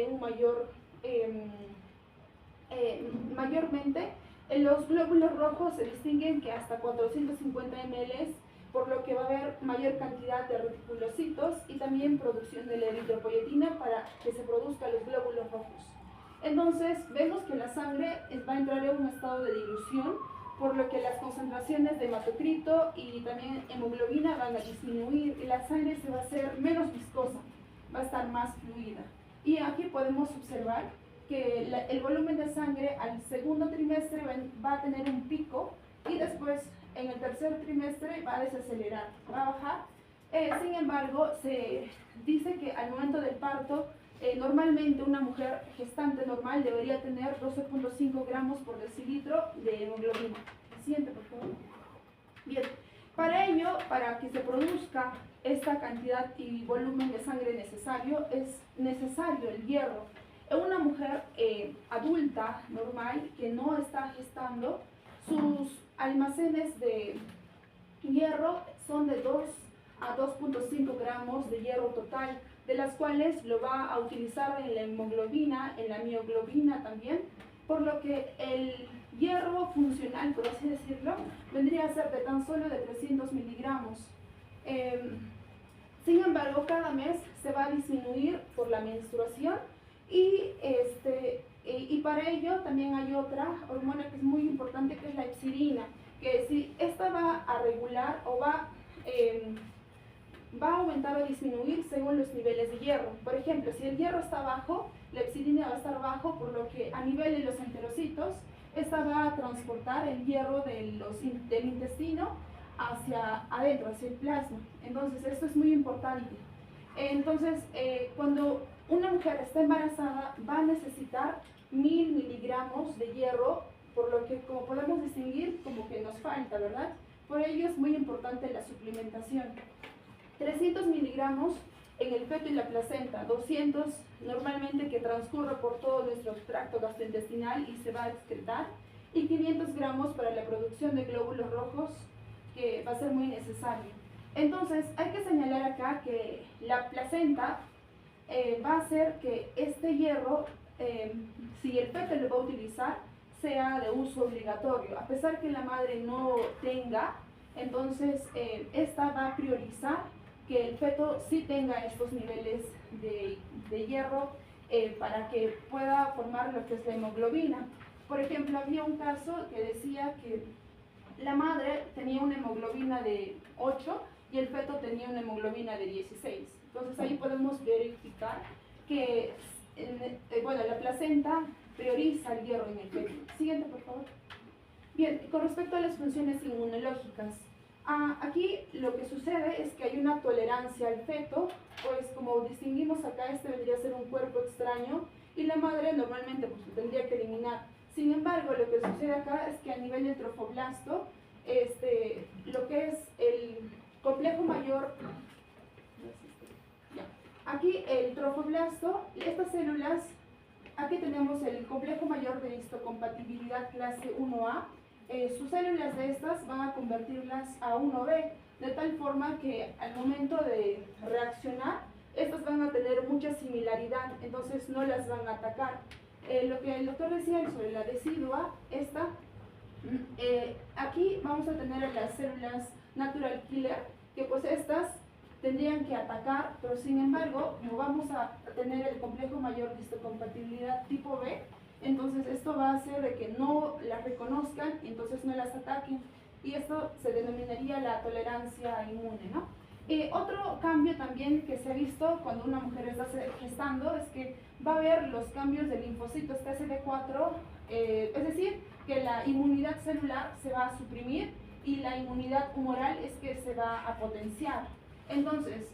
mayormente los glóbulos rojos se distinguen que hasta 450 ml, por lo que va a haber mayor cantidad de reticulocitos y también producción de la eritropoyetina para que se produzcan los glóbulos rojos. Entonces vemos que la sangre va a entrar en un estado de dilución, por lo que las concentraciones de hematocrito y también hemoglobina van a disminuir y la sangre se va a hacer menos viscosa, va a estar más fluida. Y aquí podemos observar que el volumen de sangre al segundo trimestre va a tener un pico y después en el tercer trimestre va a desacelerar, va a bajar. Sin embargo, se dice que al momento del parto, normalmente una mujer gestante normal debería tener 12.5 gramos por decilitro de hemoglobina. Siguiente, por favor. Bien, para ello, para que se produzca esta cantidad y volumen de sangre necesario, es necesario el hierro. En una mujer adulta, normal, que no está gestando, sus almacenes de hierro son de 2 a 2.5 gramos de hierro total, de las cuales lo va a utilizar en la hemoglobina, en la mioglobina también, por lo que el hierro funcional, por así decirlo, vendría a ser de tan solo de 300 miligramos. Sin embargo, cada mes se va a disminuir por la menstruación y para ello también hay otra hormona que es muy importante, que es la epsidina, que si esta va a regular o va a aumentar o disminuir según los niveles de hierro. Por ejemplo, si el hierro está bajo, la epsidina va a estar bajo, por lo que a nivel de los enterocitos, esta va a transportar el hierro del intestino hacia adentro, hacia el plasma. Entonces, esto es muy importante. Entonces, cuando una mujer está embarazada, va a necesitar 1000 miligramos de hierro, por lo que, como podemos distinguir, como que nos falta, ¿verdad? Por ello es muy importante la suplementación. 300 miligramos en el feto y la placenta, 200 normalmente que transcurre por todo nuestro tracto gastrointestinal y se va a excretar, y 500 gramos para la producción de glóbulos rojos, que va a ser muy necesario. Entonces hay que señalar acá que la placenta va a hacer que este hierro, si el feto lo va a utilizar, sea de uso obligatorio, a pesar que la madre no tenga. Entonces esta va a priorizar que el feto sí tenga estos niveles de hierro para que pueda formar lo que es la hemoglobina. Por ejemplo, había un caso que decía que la madre tenía una hemoglobina de 8 y el feto tenía una hemoglobina de 16. Entonces ahí podemos verificar que la placenta prioriza el hierro en el feto. Siguiente, por favor. Bien, con respecto a las funciones inmunológicas, aquí lo que sucede es que hay una tolerancia al feto, pues como distinguimos acá, este vendría a ser un cuerpo extraño y la madre normalmente pues, lo tendría que eliminar. Sin embargo, lo que sucede acá es que a nivel del trofoblasto, lo que es el complejo mayor, aquí el trofoblasto, estas células, aquí tenemos el complejo mayor de histocompatibilidad clase 1A, sus células de estas van a convertirlas a 1B, de tal forma que al momento de reaccionar, estas van a tener mucha similaridad, entonces no las van a atacar. Lo que el doctor decía sobre la decidua, aquí vamos a tener las células natural killer, que pues estas tendrían que atacar, pero sin embargo, como vamos a tener el complejo mayor de histocompatibilidad tipo B, entonces esto va a hacer de que no las reconozcan y entonces no las ataquen, y esto se denominaría la tolerancia inmune, ¿no? Otro cambio también que se ha visto cuando una mujer está gestando es que va a haber los cambios de linfocitos TCD4, es decir, que la inmunidad celular se va a suprimir y la inmunidad humoral es que se va a potenciar. Entonces,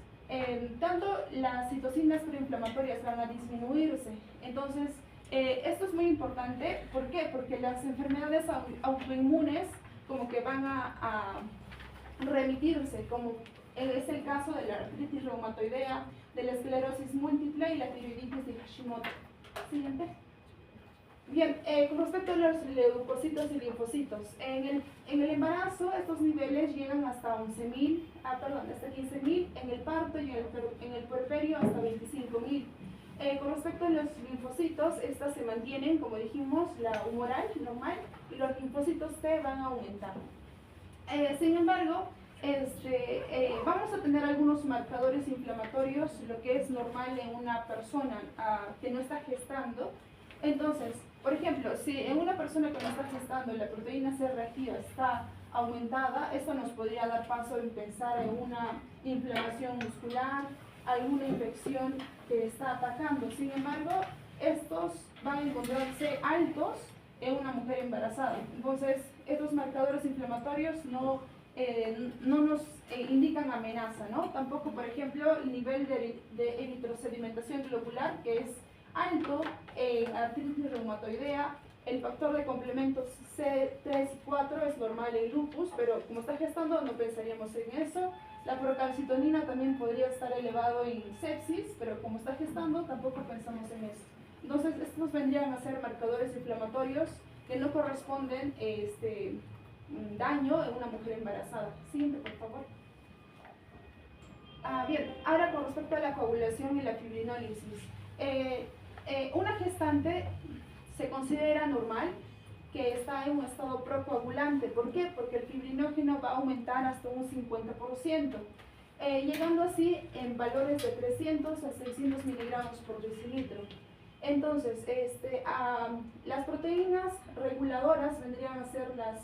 tanto las citocinas proinflamatorias van a disminuirse. Entonces, esto es muy importante. ¿Por qué? Porque las enfermedades autoinmunes como que van a remitirse, como es el caso de la artritis reumatoidea, de la esclerosis múltiple y la tiroiditis de Hashimoto. Siguiente. Bien, con respecto a los leucocitos y linfocitos, en el embarazo estos niveles llegan hasta 11.000, hasta 15.000, en el parto y en el puerperio hasta 25.000. Con respecto a los linfocitos, estas se mantienen, como dijimos, la humoral normal y los linfocitos T van a aumentar. Sin embargo, vamos a tener algunos marcadores inflamatorios, lo que es normal en una persona que no está gestando. Entonces, por ejemplo, si en una persona que no está gestando la proteína C reactiva está aumentada, esto nos podría dar paso en pensar en una inflamación muscular, alguna infección que está atacando. Sin embargo, estos van a encontrarse altos en una mujer embarazada. Entonces, estos marcadores inflamatorios no nos indican amenaza, ¿no? Tampoco, por ejemplo, el nivel de eritrosedimentación globular, que es alto en artritis reumatoidea. El factor de complementos C3 y 4 es normal en lupus, pero como está gestando no pensaríamos en eso. La procalcitonina también podría estar elevado en sepsis, pero como está gestando tampoco pensamos en eso. Entonces, estos vendrían a ser marcadores inflamatorios que no corresponden daño en una mujer embarazada. Siguiente, por favor. Bien, ahora con respecto a la coagulación y la fibrinólisis. Una gestante se considera normal que está en un estado procoagulante. ¿Por qué? Porque el fibrinógeno va a aumentar hasta un 50%, llegando así en valores de 300 a 600 miligramos por decilitro. Entonces, las proteínas reguladoras vendrían a ser las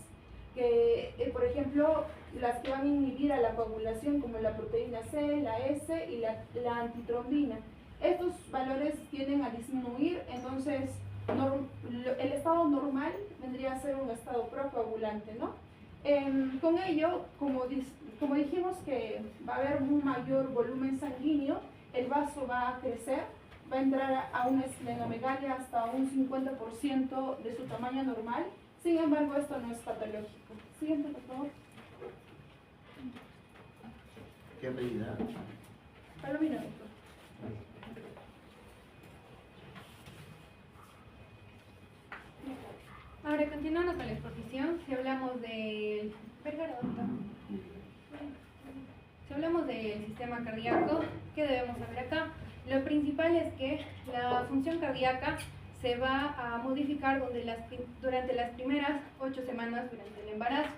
que, por ejemplo, las que van a inhibir a la coagulación, como la proteína C, la S y la antitrombina. Estos valores tienden a disminuir, entonces el estado normal vendría a ser un estado procoagulante, ¿no? Con ello, como dijimos que va a haber un mayor volumen sanguíneo, el vaso va a crecer, va a entrar a una esplenomegalia hasta un 50% de su tamaño normal. Sin embargo, esto no es patológico. Siguiente, por favor. ¿Qué medida? Palomino, doctor. Ahora, continuando con la exposición, si hablamos del sistema cardíaco, ¿qué debemos saber acá? Lo principal es que la función cardíaca se va a modificar durante las primeras 8 semanas durante el embarazo.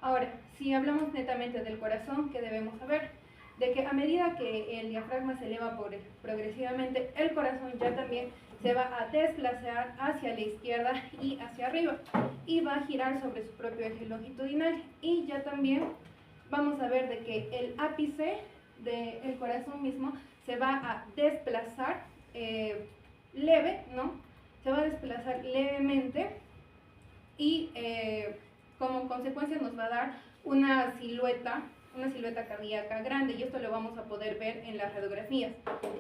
Ahora, si hablamos netamente del corazón, ¿qué debemos saber? De que a medida que el diafragma se eleva progresivamente, el corazón ya también se va a desplazar hacia la izquierda y hacia arriba y va a girar sobre su propio eje longitudinal, y ya también vamos a ver de que el ápice del corazón mismo se va a desplazar leve, ¿no? Se va a desplazar levemente y como consecuencia nos va a dar una silueta cardíaca grande, y esto lo vamos a poder ver en las radiografías.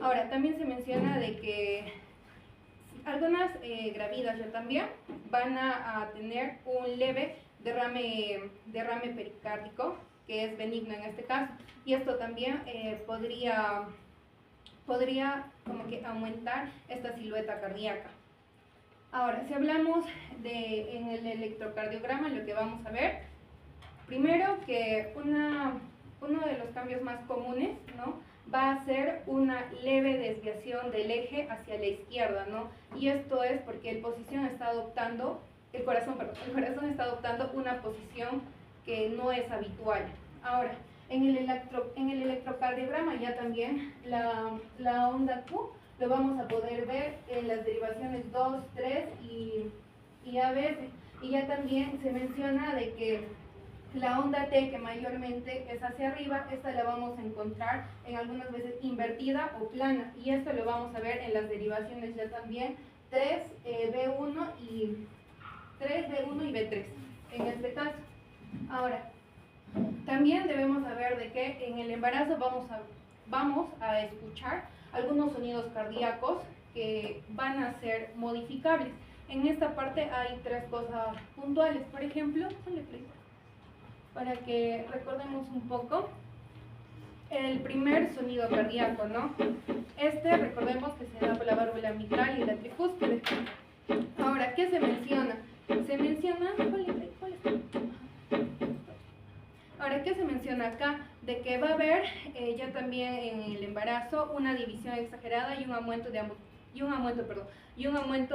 Ahora, también se menciona de que algunas gravidas ya también van a tener un leve derrame pericárdico, que es benigno en este caso, y esto también podría como que aumentar esta silueta cardíaca. Ahora, si hablamos en el electrocardiograma, lo que vamos a ver, primero que uno de los cambios más comunes, ¿no?, va a ser una leve desviación del eje hacia la izquierda, ¿no? Y esto es porque el corazón está adoptando una posición que no es habitual. Ahora, en el electrocardiograma ya también la onda Q lo vamos a poder ver en las derivaciones 2, 3 y a veces. Y ya también se menciona de que La onda T, que mayormente es hacia arriba, esta la vamos a encontrar en algunas veces invertida o plana, y esto lo vamos a ver en las derivaciones ya también 3B1 y B3 en este caso. Ahora, también debemos saber de que en el embarazo vamos a escuchar algunos sonidos cardíacos que van a ser modificables. En esta parte hay tres cosas puntuales. Por ejemplo, para que recordemos un poco, el primer sonido cardíaco, ¿no? Recordemos que se da por la válvula mitral y la tricúspide. Ahora, ¿qué se menciona? Ahora, ¿qué se menciona acá? De que va a haber ya también en el embarazo una división exagerada y un aumento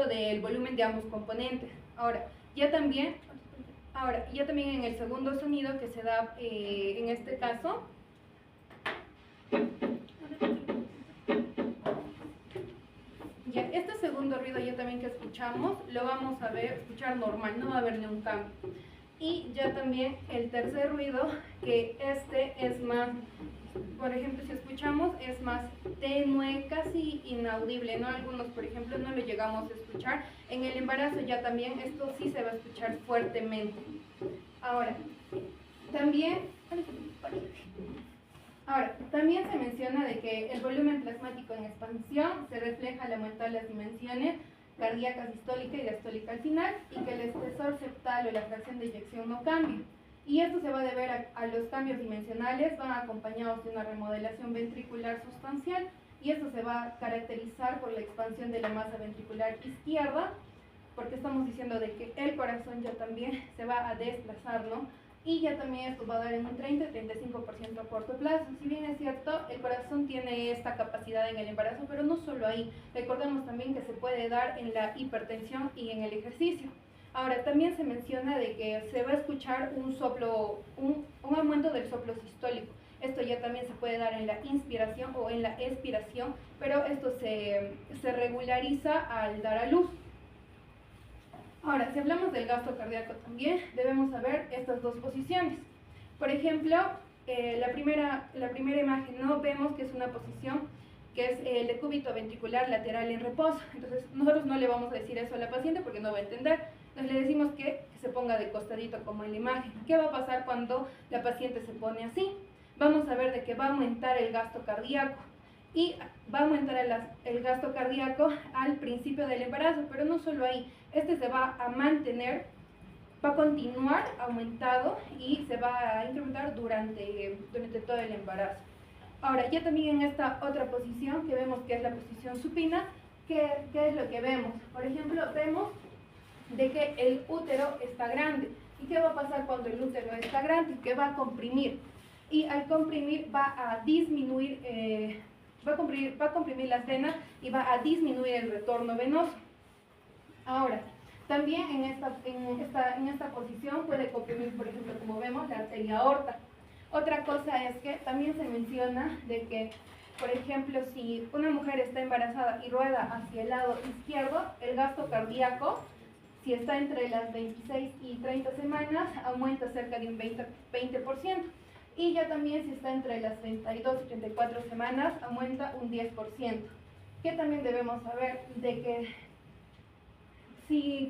del volumen de ambos componentes. Ahora, ya también en el segundo sonido que se da en este caso, ya este segundo ruido ya también que escuchamos, lo vamos a escuchar normal, no va a haber ningún cambio. Y ya también el tercer ruido, que es más, por ejemplo, si escuchamos, es más tenue, casi inaudible, ¿no? Algunos, por ejemplo, no lo llegamos a escuchar. En el embarazo ya también esto sí se va a escuchar fuertemente. Ahora, también se menciona de que el volumen plasmático en expansión se refleja al aumentar las dimensiones cardíaca, sistólica y diastólica al final, y que el espesor septal o la fracción de eyección no cambie. Y esto se va a deber a los cambios dimensionales, van acompañados de una remodelación ventricular sustancial, y esto se va a caracterizar por la expansión de la masa ventricular izquierda, porque estamos diciendo de que el corazón ya también se va a desplazar, ¿no? Y ya también esto va a dar en un 30-35% a corto plazo. Si bien es cierto, el corazón tiene esta capacidad en el embarazo, pero no solo ahí. Recordemos también que se puede dar en la hipertensión y en el ejercicio. Ahora, también se menciona de que se va a escuchar un aumento del soplo sistólico. Esto ya también se puede dar en la inspiración o en la expiración, pero esto se regulariza al dar a luz. Ahora, si hablamos del gasto cardíaco también, debemos saber estas dos posiciones. Por ejemplo, la primera imagen, ¿no? Vemos que es una posición que es el decúbito ventricular lateral en reposo. Entonces, nosotros no le vamos a decir eso a la paciente porque no va a entender. Entonces, le decimos que se ponga de costadito como en la imagen. ¿Qué va a pasar cuando la paciente se pone así? Vamos a ver de que va a aumentar el gasto cardíaco. Y va a aumentar el gasto cardíaco al principio del embarazo, pero no solo ahí. Se va a mantener, va a continuar aumentado y se va a incrementar durante todo el embarazo. Ahora, ya también en esta otra posición que vemos que es la posición supina, ¿qué es lo que vemos? Por ejemplo, vemos de que el útero está grande. ¿Y qué va a pasar cuando el útero está grande? Que va a comprimir. Y al comprimir va a disminuir, va a comprimir las venas y va a disminuir el retorno venoso. Ahora, también en esta posición puede comprimir, por ejemplo, como vemos, la arteria aorta. Otra cosa es que también se menciona de que, por ejemplo, si una mujer está embarazada y rueda hacia el lado izquierdo, el gasto cardíaco, si está entre las 26 y 30 semanas, aumenta cerca de un 20%. Y ya también si está entre las 32 y 34 semanas, aumenta un 10%. Que también debemos saber de que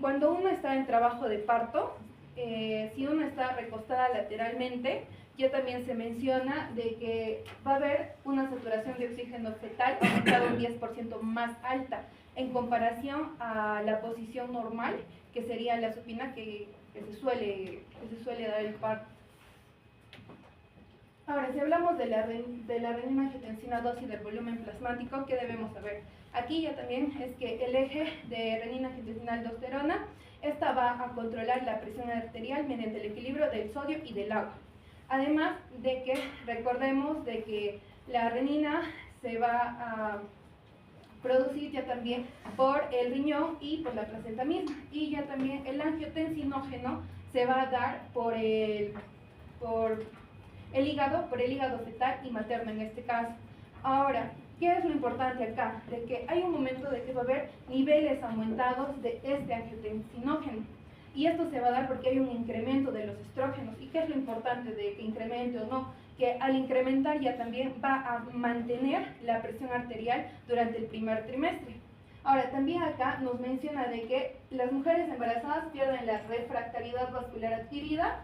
cuando uno está en trabajo de parto, si uno está recostada lateralmente, ya también se menciona de que va a haber una saturación de oxígeno fetal aumentada un 10% más alta en comparación a la posición normal, que sería la supina que se suele dar el parto. Ahora, si hablamos de la renina-angiotensina 2 y del volumen plasmático, ¿qué debemos saber? Aquí ya también es que el eje de renina-angiotensina-aldosterona, esta va a controlar la presión arterial mediante el equilibrio del sodio y del agua. Además de que recordemos de que la renina se va a producir ya también por el riñón y por la placenta misma. Y ya también el angiotensinógeno se va a dar por el hígado fetal y materno en este caso. Ahora, ¿qué es lo importante acá? De que hay un momento de que va a haber niveles aumentados de este angiotensinógeno. Y esto se va a dar porque hay un incremento de los estrógenos. ¿Y qué es lo importante de que incremente o no? Que al incrementar ya también va a mantener la presión arterial durante el primer trimestre. Ahora, también acá nos menciona de que las mujeres embarazadas pierden la refractariedad vascular adquirida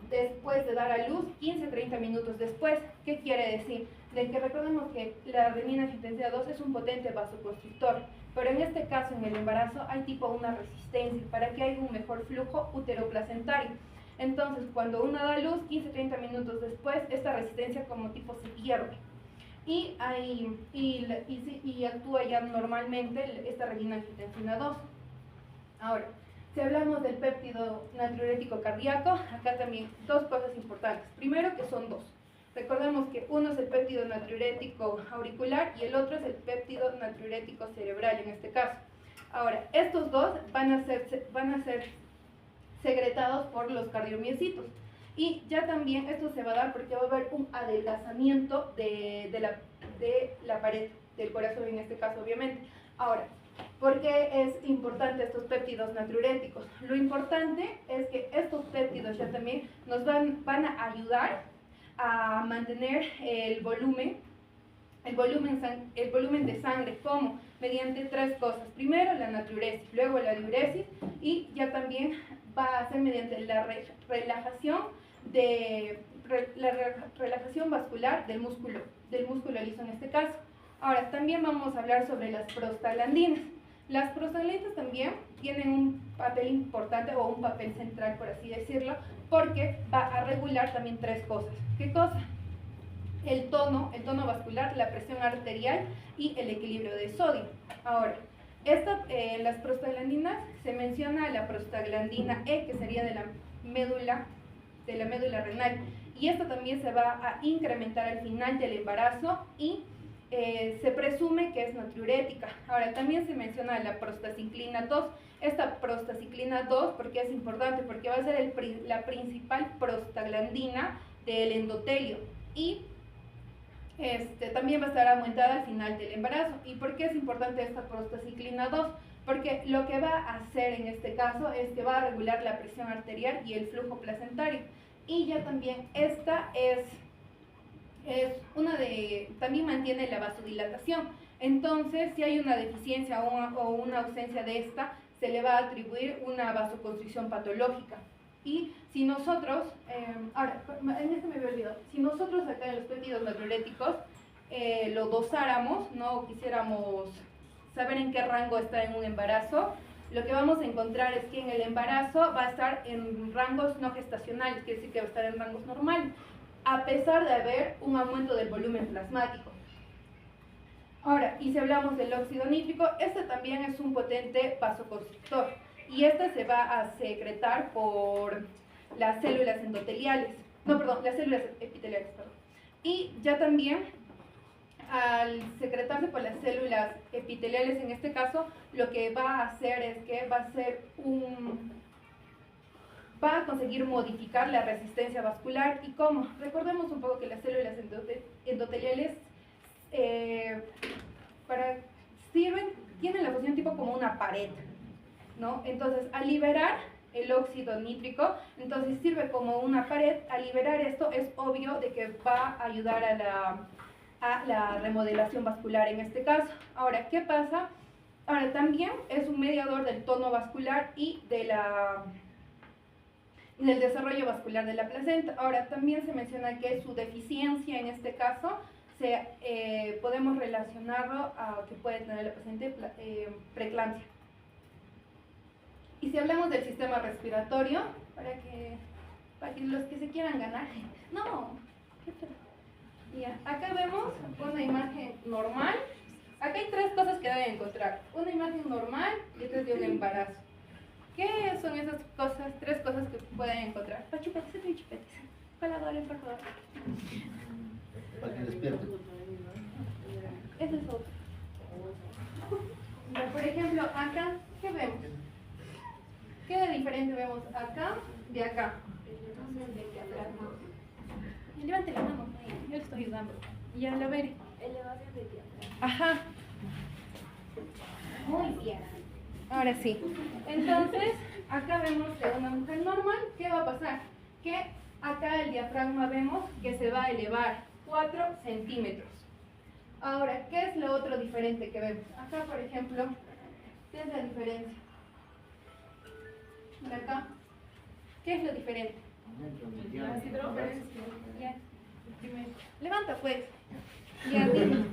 después de dar a luz 15-30 minutos después. ¿Qué quiere decir? De que recordemos que la renina-angiotensina 2 es un potente vasoconstrictor, pero en este caso, en el embarazo, hay tipo una resistencia para que haya un mejor flujo uteroplacentario. Entonces, cuando uno da a luz, 15-30 minutos después, esta resistencia como tipo se pierde. Y actúa ya normalmente esta renina-angiotensina 2. Ahora, si hablamos del péptido natriurético cardíaco, acá también dos cosas importantes. Primero, que son dos. Recordemos que uno es el péptido natriurético auricular y el otro es el péptido natriurético cerebral en este caso. Ahora, estos dos van a ser secretados por los cardiomiocitos. Y ya también esto se va a dar porque va a haber un adelgazamiento de la pared del corazón en este caso, obviamente. Ahora, ¿por qué es importante estos péptidos natriuréticos? Lo importante es que estos péptidos ya también nos van a ayudar a mantener el volumen de sangre, como mediante tres cosas. Primero la natriuresis, luego la diuresis, y ya también va a ser mediante la relajación vascular del músculo liso en este caso. Ahora, también vamos a hablar sobre las prostaglandinas. Las prostaglandinas también tienen un papel importante o un papel central, por así decirlo, porque va a regular también tres cosas. ¿Qué cosa? El tono vascular, la presión arterial y el equilibrio de sodio. Ahora, las prostaglandinas, se menciona la prostaglandina E, que sería de la médula renal, y esto también se va a incrementar al final del embarazo y se presume que es natriurética. Ahora, también se menciona la prostaciclina 2. Esta prostaciclina 2, ¿por qué es importante? Porque va a ser la principal prostaglandina del endotelio y también va a estar aumentada al final del embarazo. ¿Y por qué es importante esta prostaciclina 2? Porque lo que va a hacer en este caso es que va a regular la presión arterial y el flujo placentario. Y ya también esta también mantiene la vasodilatación. Entonces, si hay una deficiencia o una ausencia de esta, se le va a atribuir una vasoconstricción patológica. Y si nosotros, ahora, en este me había olvidado, si nosotros acá en los péptidos natriuréticos lo dosáramos, no quisiéramos saber en qué rango está en un embarazo, lo que vamos a encontrar es que en el embarazo va a estar en rangos no gestacionales, quiere decir que va a estar en rangos normales, a pesar de haber un aumento del volumen plasmático. Ahora, y si hablamos del óxido nítrico, este también es un potente vasoconstrictor y este se va a secretar por las células endoteliales, las células epiteliales, perdón. Y ya también al secretarse por las células epiteliales en este caso, lo que va a hacer es que va a conseguir modificar la resistencia vascular. ¿Y cómo? Recordemos un poco que las células endoteliales tienen la función tipo como una pared, ¿no? Entonces, al liberar el óxido nítrico, entonces sirve como una pared. Al liberar esto, es obvio de que va a ayudar a la remodelación vascular en este caso. Ahora, ¿qué pasa? Ahora, también es un mediador del tono vascular y del desarrollo vascular de la placenta. Ahora, también se menciona que su deficiencia en este caso podemos relacionarlo a que puede tener la paciente preeclampsia. Y si hablamos del sistema respiratorio, para que los que se quieran ganar, no, ya, acá vemos una imagen normal. Acá hay tres cosas que deben encontrar: una imagen normal y otra de un embarazo. ¿Qué son esas cosas, tres cosas que pueden encontrar? Chupetes, chupetes. Coladores, por favor. Para que despierten. Ese es otro. Por ejemplo, acá, ¿qué vemos? ¿Qué de diferente vemos acá de acá? Levante la mano, yo le estoy ayudando. Ya la veré. Elevación de diafragma. Ajá. Muy bien. Ahora sí. Entonces, acá vemos de una mujer normal, ¿qué va a pasar? Que acá el diafragma vemos que se va a elevar 4 centímetros. Ahora, ¿qué es lo otro diferente que vemos? Acá, por ejemplo, ¿qué es la diferencia? Por acá, ¿qué es lo diferente? Las hidrógenos. Ya, primero. Levanta pues. Ya, dime.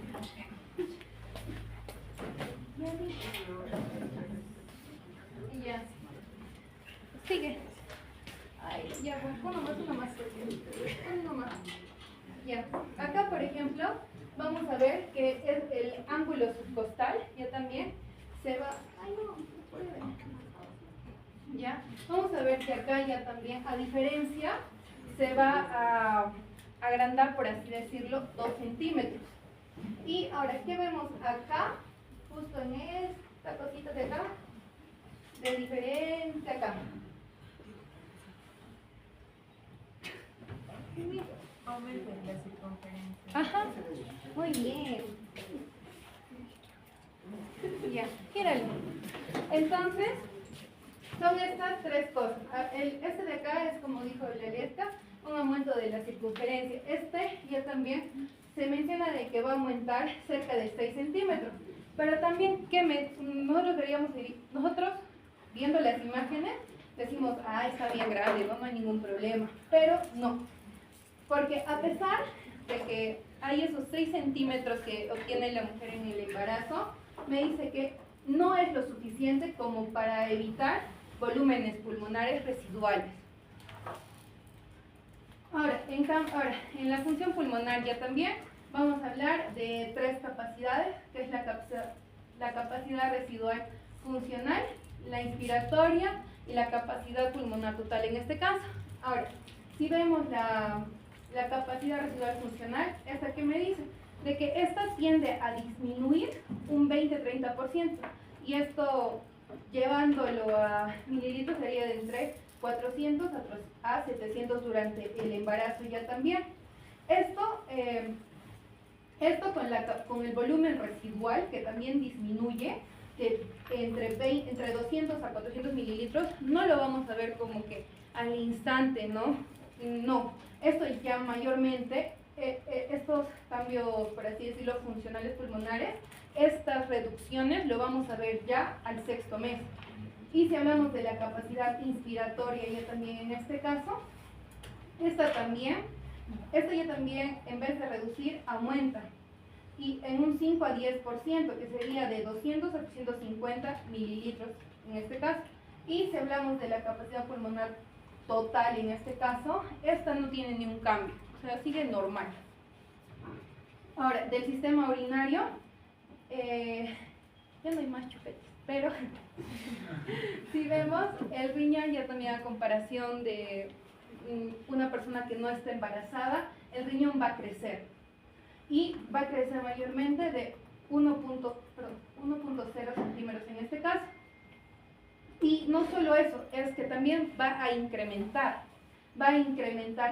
Ya, dime. Y ya. Sigue. Ay, ya, bueno, uno más. Uno más. Ya. Acá, por ejemplo, vamos a ver que es el ángulo subcostal, ya también se va. Ay, no puede ver. Ya. Vamos a ver que acá ya también, a diferencia, se va a agrandar, por así decirlo, 2 centímetros. Y ahora, ¿qué vemos acá? Justo en esta cosita de acá, de diferente acá. Aumenta la circunferencia. Ajá, muy bien. Ya, gíralo. Entonces, son estas tres cosas. Este de acá es, como dijo Lelesca, un aumento de la circunferencia. Este ya también se menciona de que va a aumentar cerca de 6 centímetros. Pero también, nosotros viendo las imágenes, decimos, está bien grande, no hay ningún problema. Pero no, porque a pesar de que hay esos 6 centímetros que obtiene la mujer en el embarazo, me dice que no es lo suficiente como para evitar volúmenes pulmonares residuales. Ahora, en la función pulmonar ya también vamos a hablar de 3 capacidades, que es la capacidad residual funcional, la inspiratoria y la capacidad pulmonar total en este caso. Ahora, si vemos la capacidad residual funcional, ¿esta qué me dice? De que esta tiende a disminuir un 20-30%, y esto llevándolo a mililitros sería de entre 400 a 700 durante el embarazo ya también. Esto con el volumen residual, que también disminuye, que entre 200 a 400 mililitros, no lo vamos a ver como que al instante, ¿no? No, esto ya mayormente, estos cambios, por así decirlo, funcionales pulmonares, estas reducciones lo vamos a ver ya al 6º mes. Y si hablamos de la capacidad inspiratoria ya también en este caso, esta ya también en vez de reducir aumenta, y en un 5 a 10%, que sería de 200 a 350 mililitros en este caso. Y si hablamos de la capacidad pulmonar total en este caso, esta no tiene ningún cambio, o sea, sigue normal. Ahora, del sistema urinario, ya no hay más chupetes, pero si vemos el riñón ya también a comparación de una persona que no está embarazada, el riñón va a crecer, y va a crecer mayormente de 1.0 centímetros en este caso. Y no solo eso, es que también va a incrementar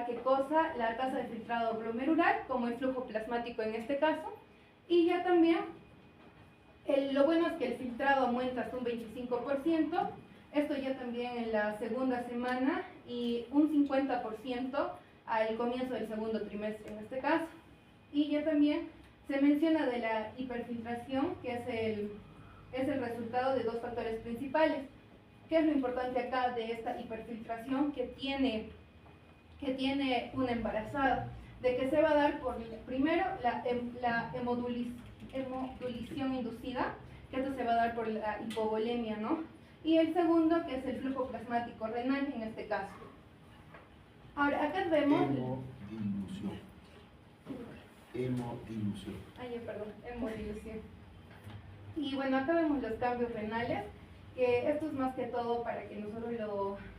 ¿qué cosa? La tasa de filtrado glomerular, como el flujo plasmático en este caso. Y ya también, lo bueno es que el filtrado aumenta hasta un 25%, esto ya también en la segunda semana, y un 50% al comienzo del segundo trimestre en este caso. Y ya también se menciona de la hiperfiltración, que es el resultado de 2 factores principales. ¿Qué es lo importante acá de esta hiperfiltración que tiene una embarazada? De que se va a dar por, primero, la hemodulición inducida, que esto se va a dar por la hipovolemia, ¿no? Y el segundo, que es el flujo plasmático renal en este caso. Ahora, acá vemos... Hemodilución. Hemodilución. Y bueno, acá vemos los cambios renales, que esto es más que todo para que nosotros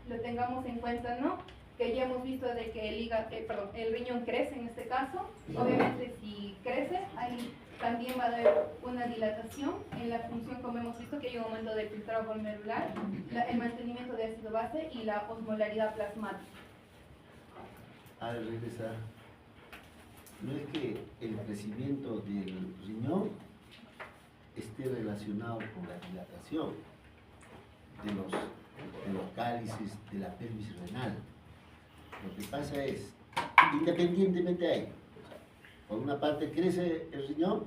lo tengamos en cuenta, ¿no? Que ya hemos visto de que el riñón crece en este caso. Obviamente si crece, ahí también va a haber una dilatación en la función, como hemos visto, que hay un aumento del filtrado glomerular, el mantenimiento de ácido base y la osmolaridad plasmática. A ver, regresa. No es que el crecimiento del riñón esté relacionado con la dilatación de los de los cálices, de la pelvis renal. Lo que pasa es, independientemente de ahí, por una parte crece el riñón,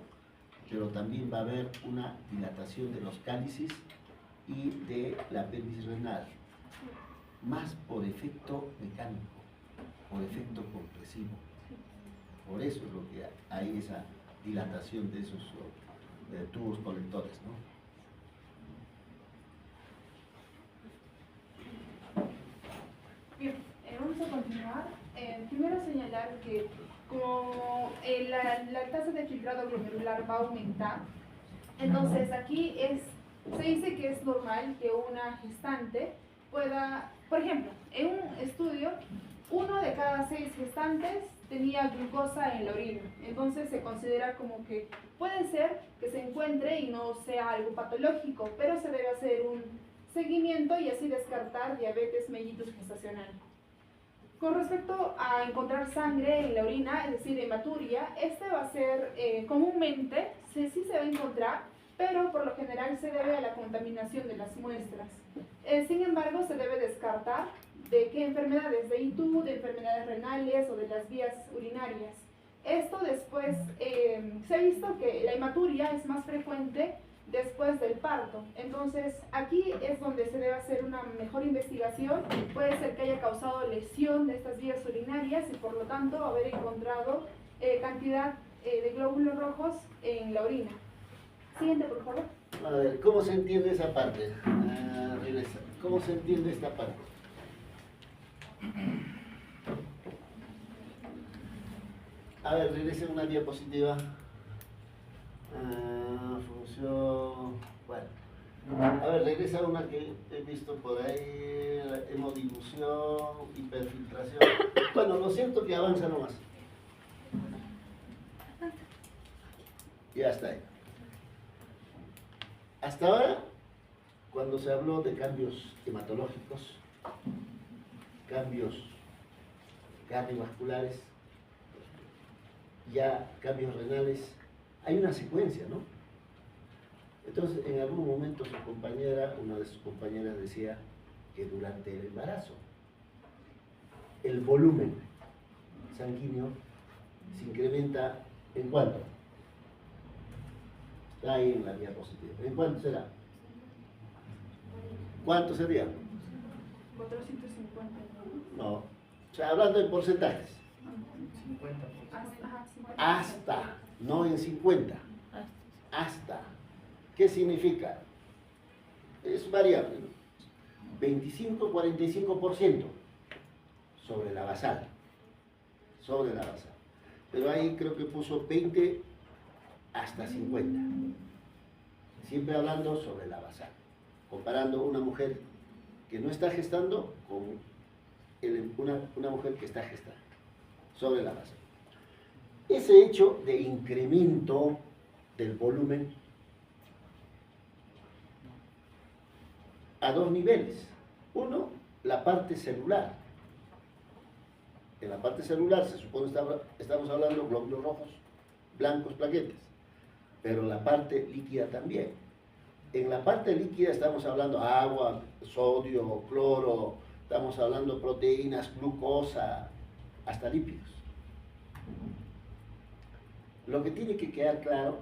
pero también va a haber una dilatación de los cálices y de la pelvis renal, más por efecto mecánico, por efecto compresivo. Por eso es lo que hay esa dilatación de esos tubos colectores, ¿no? Bien, vamos a continuar. Primero señalar que como la tasa de filtrado glomerular va a aumentar, entonces aquí se dice que es normal que una gestante pueda, por ejemplo, en un estudio, 1 de cada 6 gestantes tenía glucosa en la orina, entonces se considera como que puede ser que se encuentre y no sea algo patológico, pero se debe hacer un seguimiento y así descartar diabetes mellitus gestacional. Con respecto a encontrar sangre en la orina, es decir, hematuria, este va a ser comúnmente, sí se va a encontrar, pero por lo general se debe a la contaminación de las muestras. Sin embargo, se debe descartar de qué enfermedades, de ITU, de enfermedades renales o de las vías urinarias. Esto después, se ha visto que la hematuria es más frecuente después del parto. Entonces, aquí es donde se debe hacer una mejor investigación. Puede ser que haya causado lesión de estas vías urinarias y por lo tanto haber encontrado cantidad de glóbulos rojos en la orina. Siguiente, por favor. A ver, ¿cómo se entiende esa parte? Regresa. ¿Cómo se entiende esta parte? A ver, regresa una diapositiva. Función. Bueno. A ver, regresa una que he visto por ahí: hemodilución, hiperfiltración. Bueno, lo cierto que avanza nomás. Ya está ahí. Hasta ahora, cuando se habló de cambios hematológicos, cambios cardiovasculares, ya cambios renales, hay una secuencia, ¿no? Entonces, en algún momento una de sus compañeras decía que durante el embarazo, el volumen sanguíneo se incrementa ¿en cuánto? Está ahí en la diapositiva. ¿En cuánto será? ¿Cuánto sería? 450. No. O sea, hablando en porcentajes. 50%. Hasta, no en 50. Hasta. ¿Qué significa? Es variable, ¿no? 25-45% sobre la basal. Sobre la basal. Pero ahí creo que puso 20 hasta 50. Siempre hablando sobre la basal. Comparando una mujer que no está gestando con una mujer que está gestando. Sobre la basal. Ese hecho de incremento del volumen a dos niveles. Uno, la parte celular. En la parte celular se supone que estamos hablando de glóbulos rojos, blancos, plaquetas, pero la parte líquida también. En la parte líquida estamos hablando agua, sodio, cloro, estamos hablando proteínas, glucosa, hasta lípidos. Lo que tiene que quedar claro,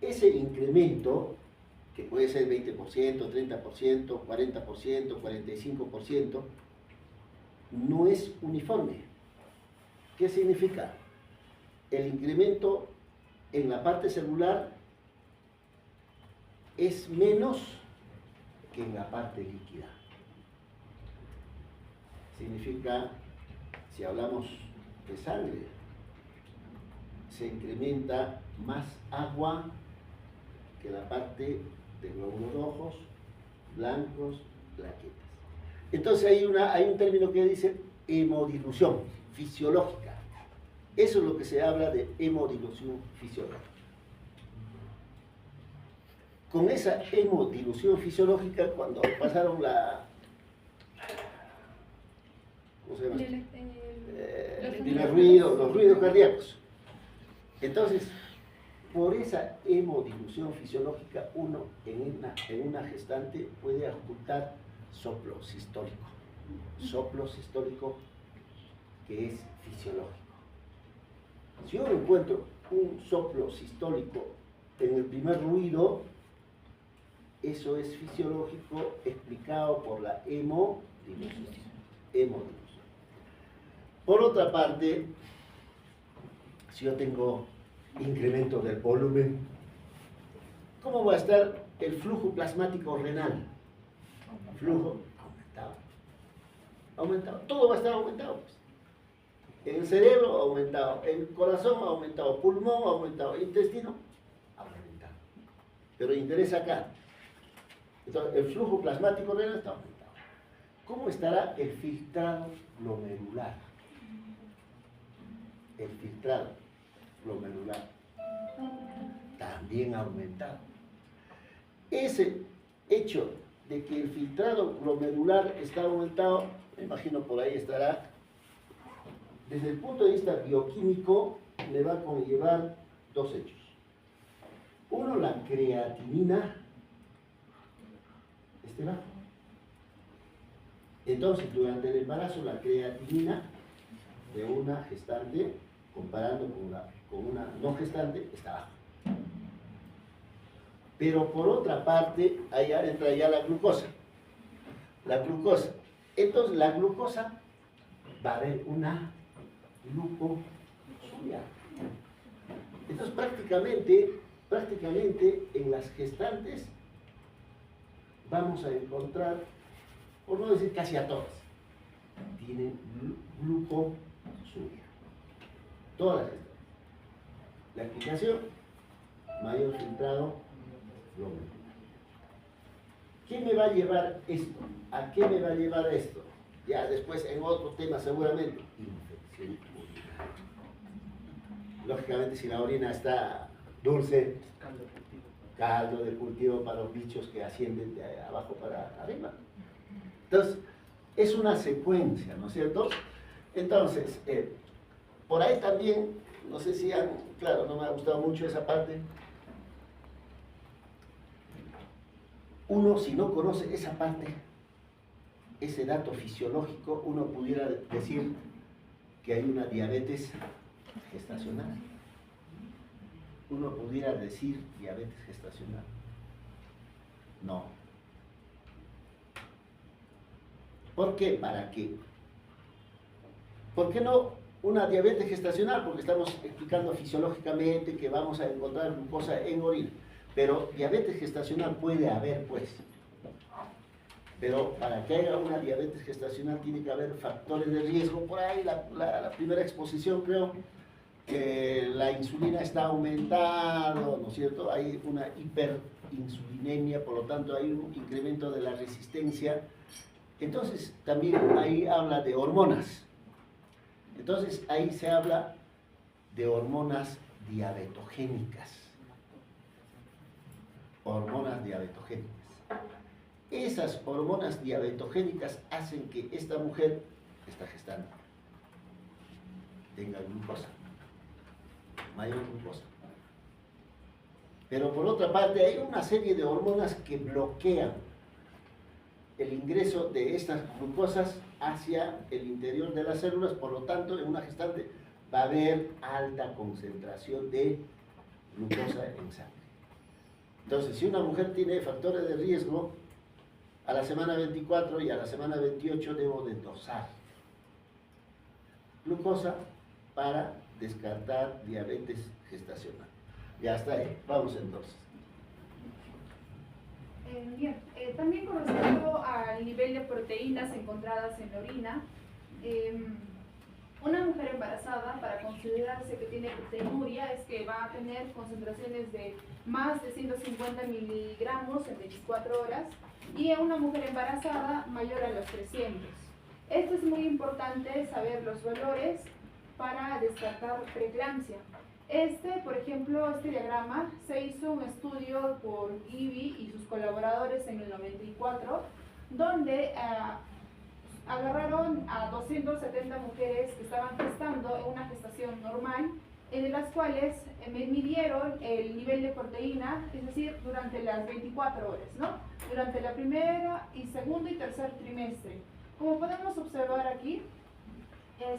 ese incremento, que puede ser 20%, 30%, 40%, 45%, no es uniforme. ¿Qué significa? El incremento en la parte celular es menos que en la parte líquida. Significa, si hablamos de sangre, se incrementa más agua que la parte de glóbulos rojos, blancos, plaquetas. Entonces hay un término que dice hemodilución fisiológica. Eso es lo que se habla de hemodilución fisiológica. Con esa hemodilución fisiológica, cuando pasaron ¿cómo se llama? Los Los ruidos cardíacos. Entonces, por esa hemodilución fisiológica, uno en una gestante puede ocultar soplo sistólico que es fisiológico. Si yo encuentro un soplo sistólico en el primer ruido, eso es fisiológico explicado por la hemodilución. Por otra parte, si yo tengo incremento del volumen, ¿cómo va a estar el flujo plasmático renal? Flujo aumentado, todo va a estar aumentado, pues. En el cerebro aumentado, en el corazón aumentado, pulmón aumentado, intestino aumentado. Pero interesa acá. Entonces, el flujo plasmático renal está aumentado. ¿Cómo estará el filtrado glomerular? El filtrado glomerular también ha aumentado. Ese hecho de que el filtrado glomerular está aumentado, me imagino por ahí estará, desde el punto de vista bioquímico, le va a conllevar dos hechos. Uno, la creatinina esté baja. Entonces, durante el embarazo, la creatinina de una gestante, comparando con una no gestante, está baja. Pero por otra parte, allá entra ya la glucosa. La glucosa. Entonces, la glucosa va a haber una glucosuria. Entonces, prácticamente en las gestantes vamos a encontrar, por no decir casi a todas, tienen glucosuria. Todas las gestantes. La explicación, mayor filtrado glomerular. ¿Qué me va a llevar esto? ¿A qué me va a llevar esto? Ya después en otro tema seguramente, infección urinaria. Lógicamente si la orina está dulce, caldo de cultivo para los bichos que ascienden de abajo para arriba. Entonces, es una secuencia, ¿no es cierto? Entonces, por ahí también, no sé si han, claro, no me ha gustado mucho esa parte. Uno, si no conoce esa parte, ese dato fisiológico, uno pudiera decir que hay una diabetes gestacional. Uno pudiera decir diabetes gestacional. No. ¿Por qué? ¿Para qué? ¿Por qué no una diabetes gestacional? Porque estamos explicando fisiológicamente que vamos a encontrar glucosa en orina. Pero diabetes gestacional puede haber, pues. Pero para que haya una diabetes gestacional tiene que haber factores de riesgo. Por ahí la primera exposición, creo que la insulina está aumentando, ¿no es cierto? Hay una hiperinsulinemia, por lo tanto hay un incremento de la resistencia. Entonces también ahí habla de hormonas. Entonces ahí se habla de hormonas diabetogénicas. Hormonas diabetogénicas. Esas hormonas diabetogénicas hacen que esta mujer, esta gestante, tenga glucosa, mayor glucosa. Pero por otra parte hay una serie de hormonas que bloquean el ingreso de estas glucosas hacia el interior de las células, por lo tanto en una gestante va a haber alta concentración de glucosa en sangre. Entonces, si una mujer tiene factores de riesgo, a la semana 24 y a la semana 28 debo de dosar glucosa para descartar diabetes gestacional. Ya está ahí. Vamos entonces. Bien, también con respecto al nivel de proteínas encontradas en la orina, una mujer embarazada, para considerarse que tiene proteinuria, es que va a tener concentraciones de más de 150 miligramos en 24 horas, y en una mujer embarazada mayor a los 300. Esto es muy importante saber los valores para descartar preeclampsia. Por ejemplo, este diagrama se hizo un estudio por Gibi y sus colaboradores en el 94, donde agarraron a 270 mujeres que estaban gestando en una gestación normal de las cuales me midieron el nivel de proteína, es decir, durante las 24 horas, ¿no? Durante la primera y segundo y tercer trimestre. Como podemos observar aquí,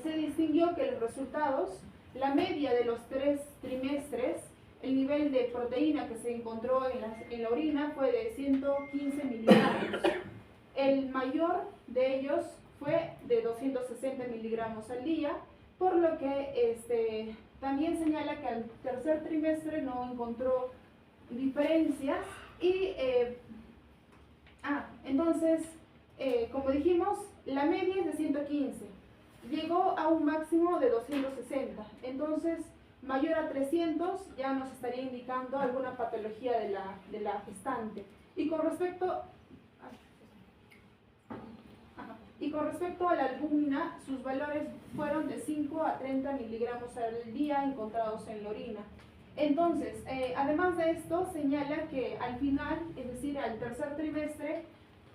se distinguió que los resultados, la media de los 3 trimestres, el nivel de proteína que se encontró en la orina fue de 115 miligramos. El mayor de ellos fue de 260 miligramos al día, por lo que también señala que al tercer trimestre no encontró diferencias y entonces, como dijimos, la media es de 115, llegó a un máximo de 260, entonces mayor a 300 ya nos estaría indicando alguna patología de la gestante. Y con respecto a la albúmina, sus valores fueron de 5 a 30 miligramos al día encontrados en la orina. Entonces, además de esto, señala que al final, es decir, al tercer trimestre,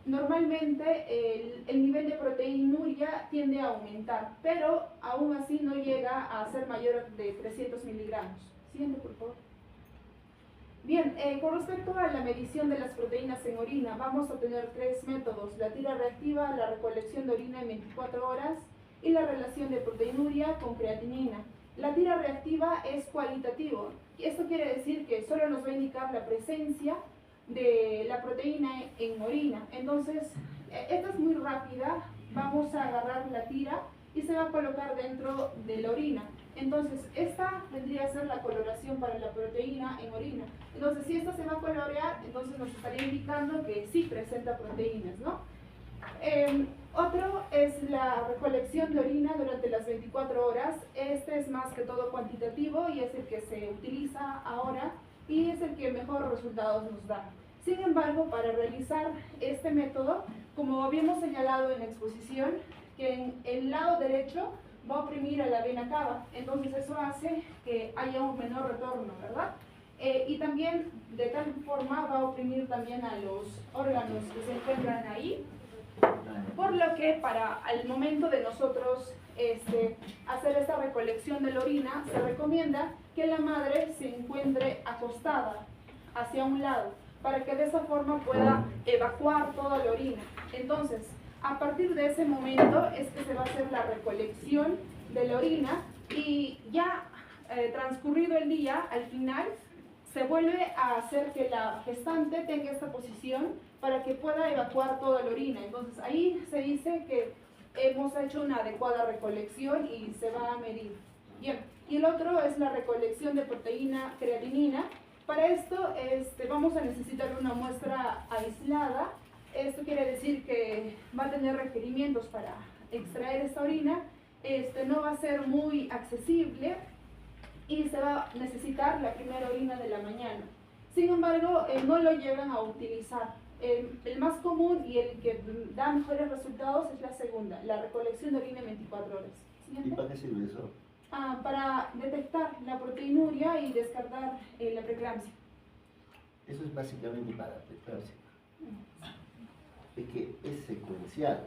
normalmente el nivel de proteinuria tiende a aumentar, pero aún así no llega a ser mayor de 300 miligramos. Siguiente, por favor. Bien, con respecto a la medición de las proteínas en orina, vamos a tener 3 métodos: la tira reactiva, la recolección de orina en 24 horas y la relación de proteinuria con creatinina. La tira reactiva es cualitativo. Esto quiere decir que solo nos va a indicar la presencia de la proteína en orina. Entonces, esta es muy rápida. Vamos a agarrar la tira y se va a colocar dentro de la orina. Entonces, esta vendría a ser la coloración para la proteína en orina. Entonces, si esta se va a colorear, entonces nos estaría indicando que sí presenta proteínas, ¿no? Otro es la recolección de orina durante las 24 horas. Este es más que todo cuantitativo y es el que se utiliza ahora y es el que mejor resultados nos da. Sin embargo, para realizar este método, como habíamos señalado en la exposición, que en el lado derecho va a oprimir a la vena cava, entonces eso hace que haya un menor retorno, ¿verdad? Y también de tal forma va a oprimir también a los órganos que se encuentran ahí, por lo que para el momento de nosotros hacer esta recolección de la orina, se recomienda que la madre se encuentre acostada hacia un lado, para que de esa forma pueda evacuar toda la orina. Entonces, a partir de ese momento es que se va a hacer la recolección de la orina y ya transcurrido el día, al final, se vuelve a hacer que la gestante tenga esta posición para que pueda evacuar toda la orina. Entonces, ahí se dice que hemos hecho una adecuada recolección y se va a medir. Bien, y el otro es la recolección de proteína creatinina. Para esto vamos a necesitar una muestra aislada. Esto quiere decir que va a tener requerimientos para extraer esta orina. No va a ser muy accesible y se va a necesitar la primera orina de la mañana. Sin embargo, no lo llegan a utilizar. El más común y el que da mejores resultados es la segunda, la recolección de orina en 24 horas. ¿Siguiente? ¿Y para qué sirve eso? Para detectar la proteinuria y descartar la preeclampsia. Eso es básicamente para preeclampsia. Es que es secuencial,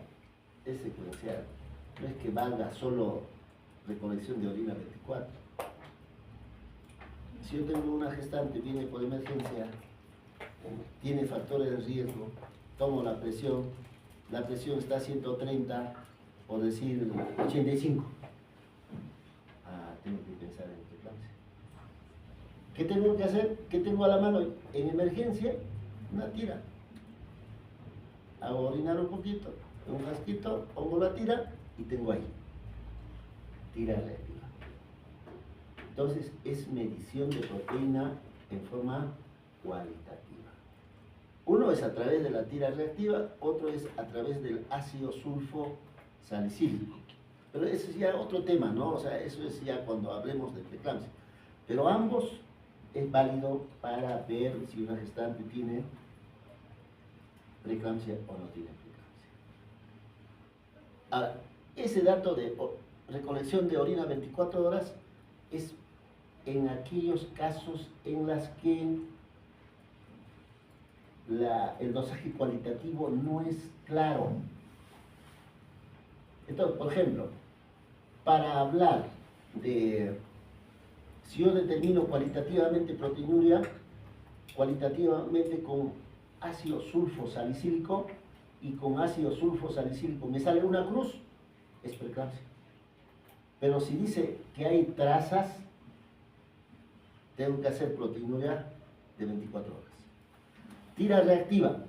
no es que valga solo recolección de orina 24. Si yo tengo una gestante, viene por emergencia, tiene factores de riesgo, tomo la presión está a 130, por decir 85. Tengo que pensar en preeclampsia. ¿Qué tengo que hacer? ¿Qué tengo a la mano? En emergencia, una tira. Hago orinar un poquito, un frasquito, pongo la tira y tengo ahí. Tira reactiva. Entonces, es medición de proteína en forma cualitativa. Uno es a través de la tira reactiva, otro es a través del ácido sulfo salicílico. Pero ese es ya otro tema, ¿no? O sea, eso es ya cuando hablemos de preeclampsia. Pero ambos es válido para ver si una gestante tiene preeclampsia o no tiene preeclampsia. Ahora, ese dato de recolección de orina 24 horas es en aquellos casos en los que el dosaje cualitativo no es claro. Entonces, por ejemplo, para hablar de Si yo determino cualitativamente proteinuria, cualitativamente con ácido sulfosalicílico y con ácido sulfosalicílico me sale una cruz, es preeclampsia. Pero si dice que hay trazas, tengo que hacer proteinuria de 24 horas. Tira reactiva.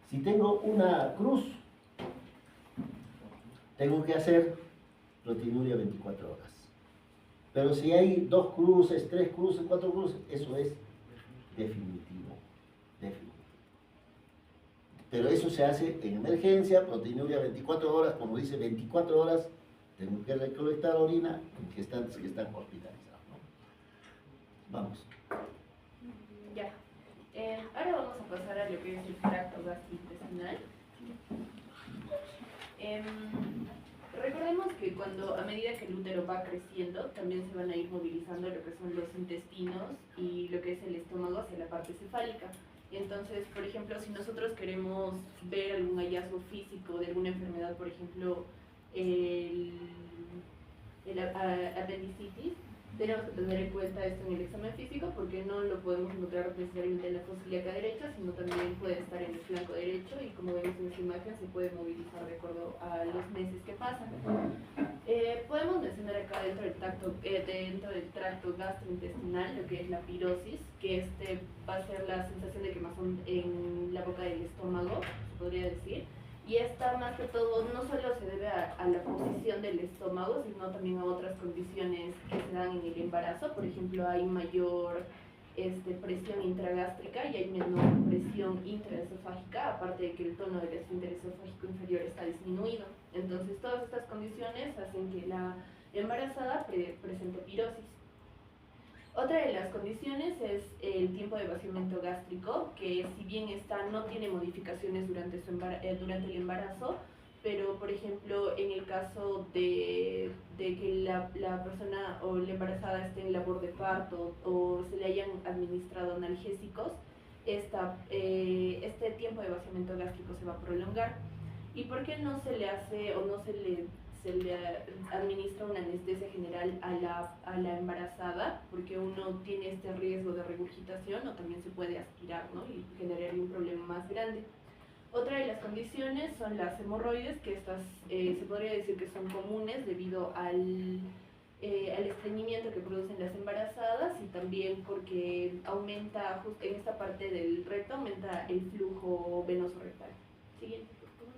Si tengo una cruz, tengo que hacer proteinuria 24 horas. Pero si hay 2 cruces, 3 cruces, 4 cruces, eso es definitivo. Definitivo. Pero eso se hace en emergencia, proteinuria 24 horas, como dice 24 horas, tengo que recolectar orina en gestantes que están hospitalizados, ¿no? Vamos. Ya. Ahora vamos a pasar a lo que es el tracto gastrointestinal. Recordemos que a medida que el útero va creciendo, también se van a ir movilizando lo que son los intestinos y lo que es el estómago hacia la parte cefálica. Entonces, por ejemplo, si nosotros queremos ver algún hallazgo físico de alguna enfermedad, por ejemplo, el apendicitis, tenemos que tener en cuenta esto en el examen físico porque no lo podemos encontrar necesariamente en la fosa ilíaca derecha, sino también puede estar en el flanco derecho y como vemos en esta imagen se puede movilizar de acuerdo a los meses que pasan. Podemos mencionar acá dentro del tracto gastrointestinal lo que es la pirosis, que va a ser la sensación de quemazón en la boca del estómago, se podría decir. Y esta más que todo no solo se debe a la posición del estómago, sino también a otras condiciones que se dan en el embarazo. Por ejemplo, hay mayor presión intragástrica y hay menor presión intraesofágica, aparte de que el tono del esfínter esofágico inferior está disminuido. Entonces, todas estas condiciones hacen que la embarazada presente pirosis. Otra de las condiciones es el tiempo de vaciamiento gástrico, que si bien no tiene modificaciones durante el embarazo, pero por ejemplo en el caso de que la persona o la embarazada esté en labor de parto o se le hayan administrado analgésicos, este tiempo de vaciamiento gástrico se va a prolongar. ¿Y por qué no se le hace o no se le administra una anestesia general a la embarazada? Porque uno tiene este riesgo de regurgitación o también se puede aspirar, ¿no? Y generar un problema más grande. Otra de las condiciones son las hemorroides, que estas se podría decir que son comunes debido al estreñimiento que producen las embarazadas y también porque aumenta, en esta parte del recto, aumenta el flujo venoso rectal. Siguiente, por favor.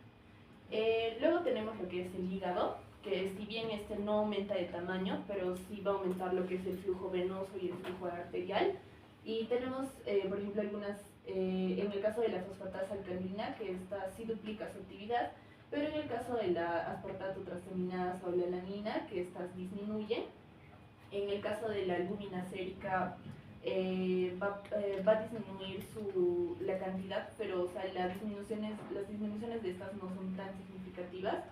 Luego tenemos lo que es el hígado, que si bien no aumenta de tamaño, pero sí va a aumentar lo que es el flujo venoso y el flujo arterial. Y tenemos, por ejemplo, en el caso de la fosfatasa alcalina, que esta sí duplica su actividad, pero en el caso de la aspartato transaminasa o la alanina, que estas disminuyen. En el caso de la albúmina sérica, va a disminuir la cantidad, pero o sea, las disminuciones de estas no son tan significativas.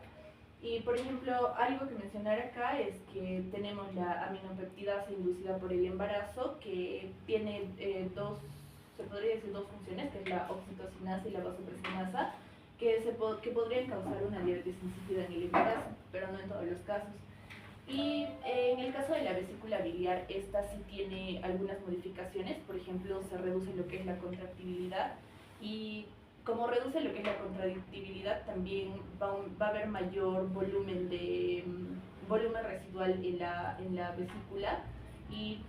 Y por ejemplo, algo que mencionar acá es que tenemos la aminopeptidasa inducida por el embarazo, que tiene se podría decir dos funciones, que es la oxitocinasa y la vasopresinasa, que podrían causar una diabetes insípida en el embarazo, pero no en todos los casos. Y en el caso de la vesícula biliar, esta sí tiene algunas modificaciones. Por ejemplo, se reduce lo que es la contractibilidad, y como reduce lo que es la contractibilidad, también va a haber mayor volumen residual en la vesícula, y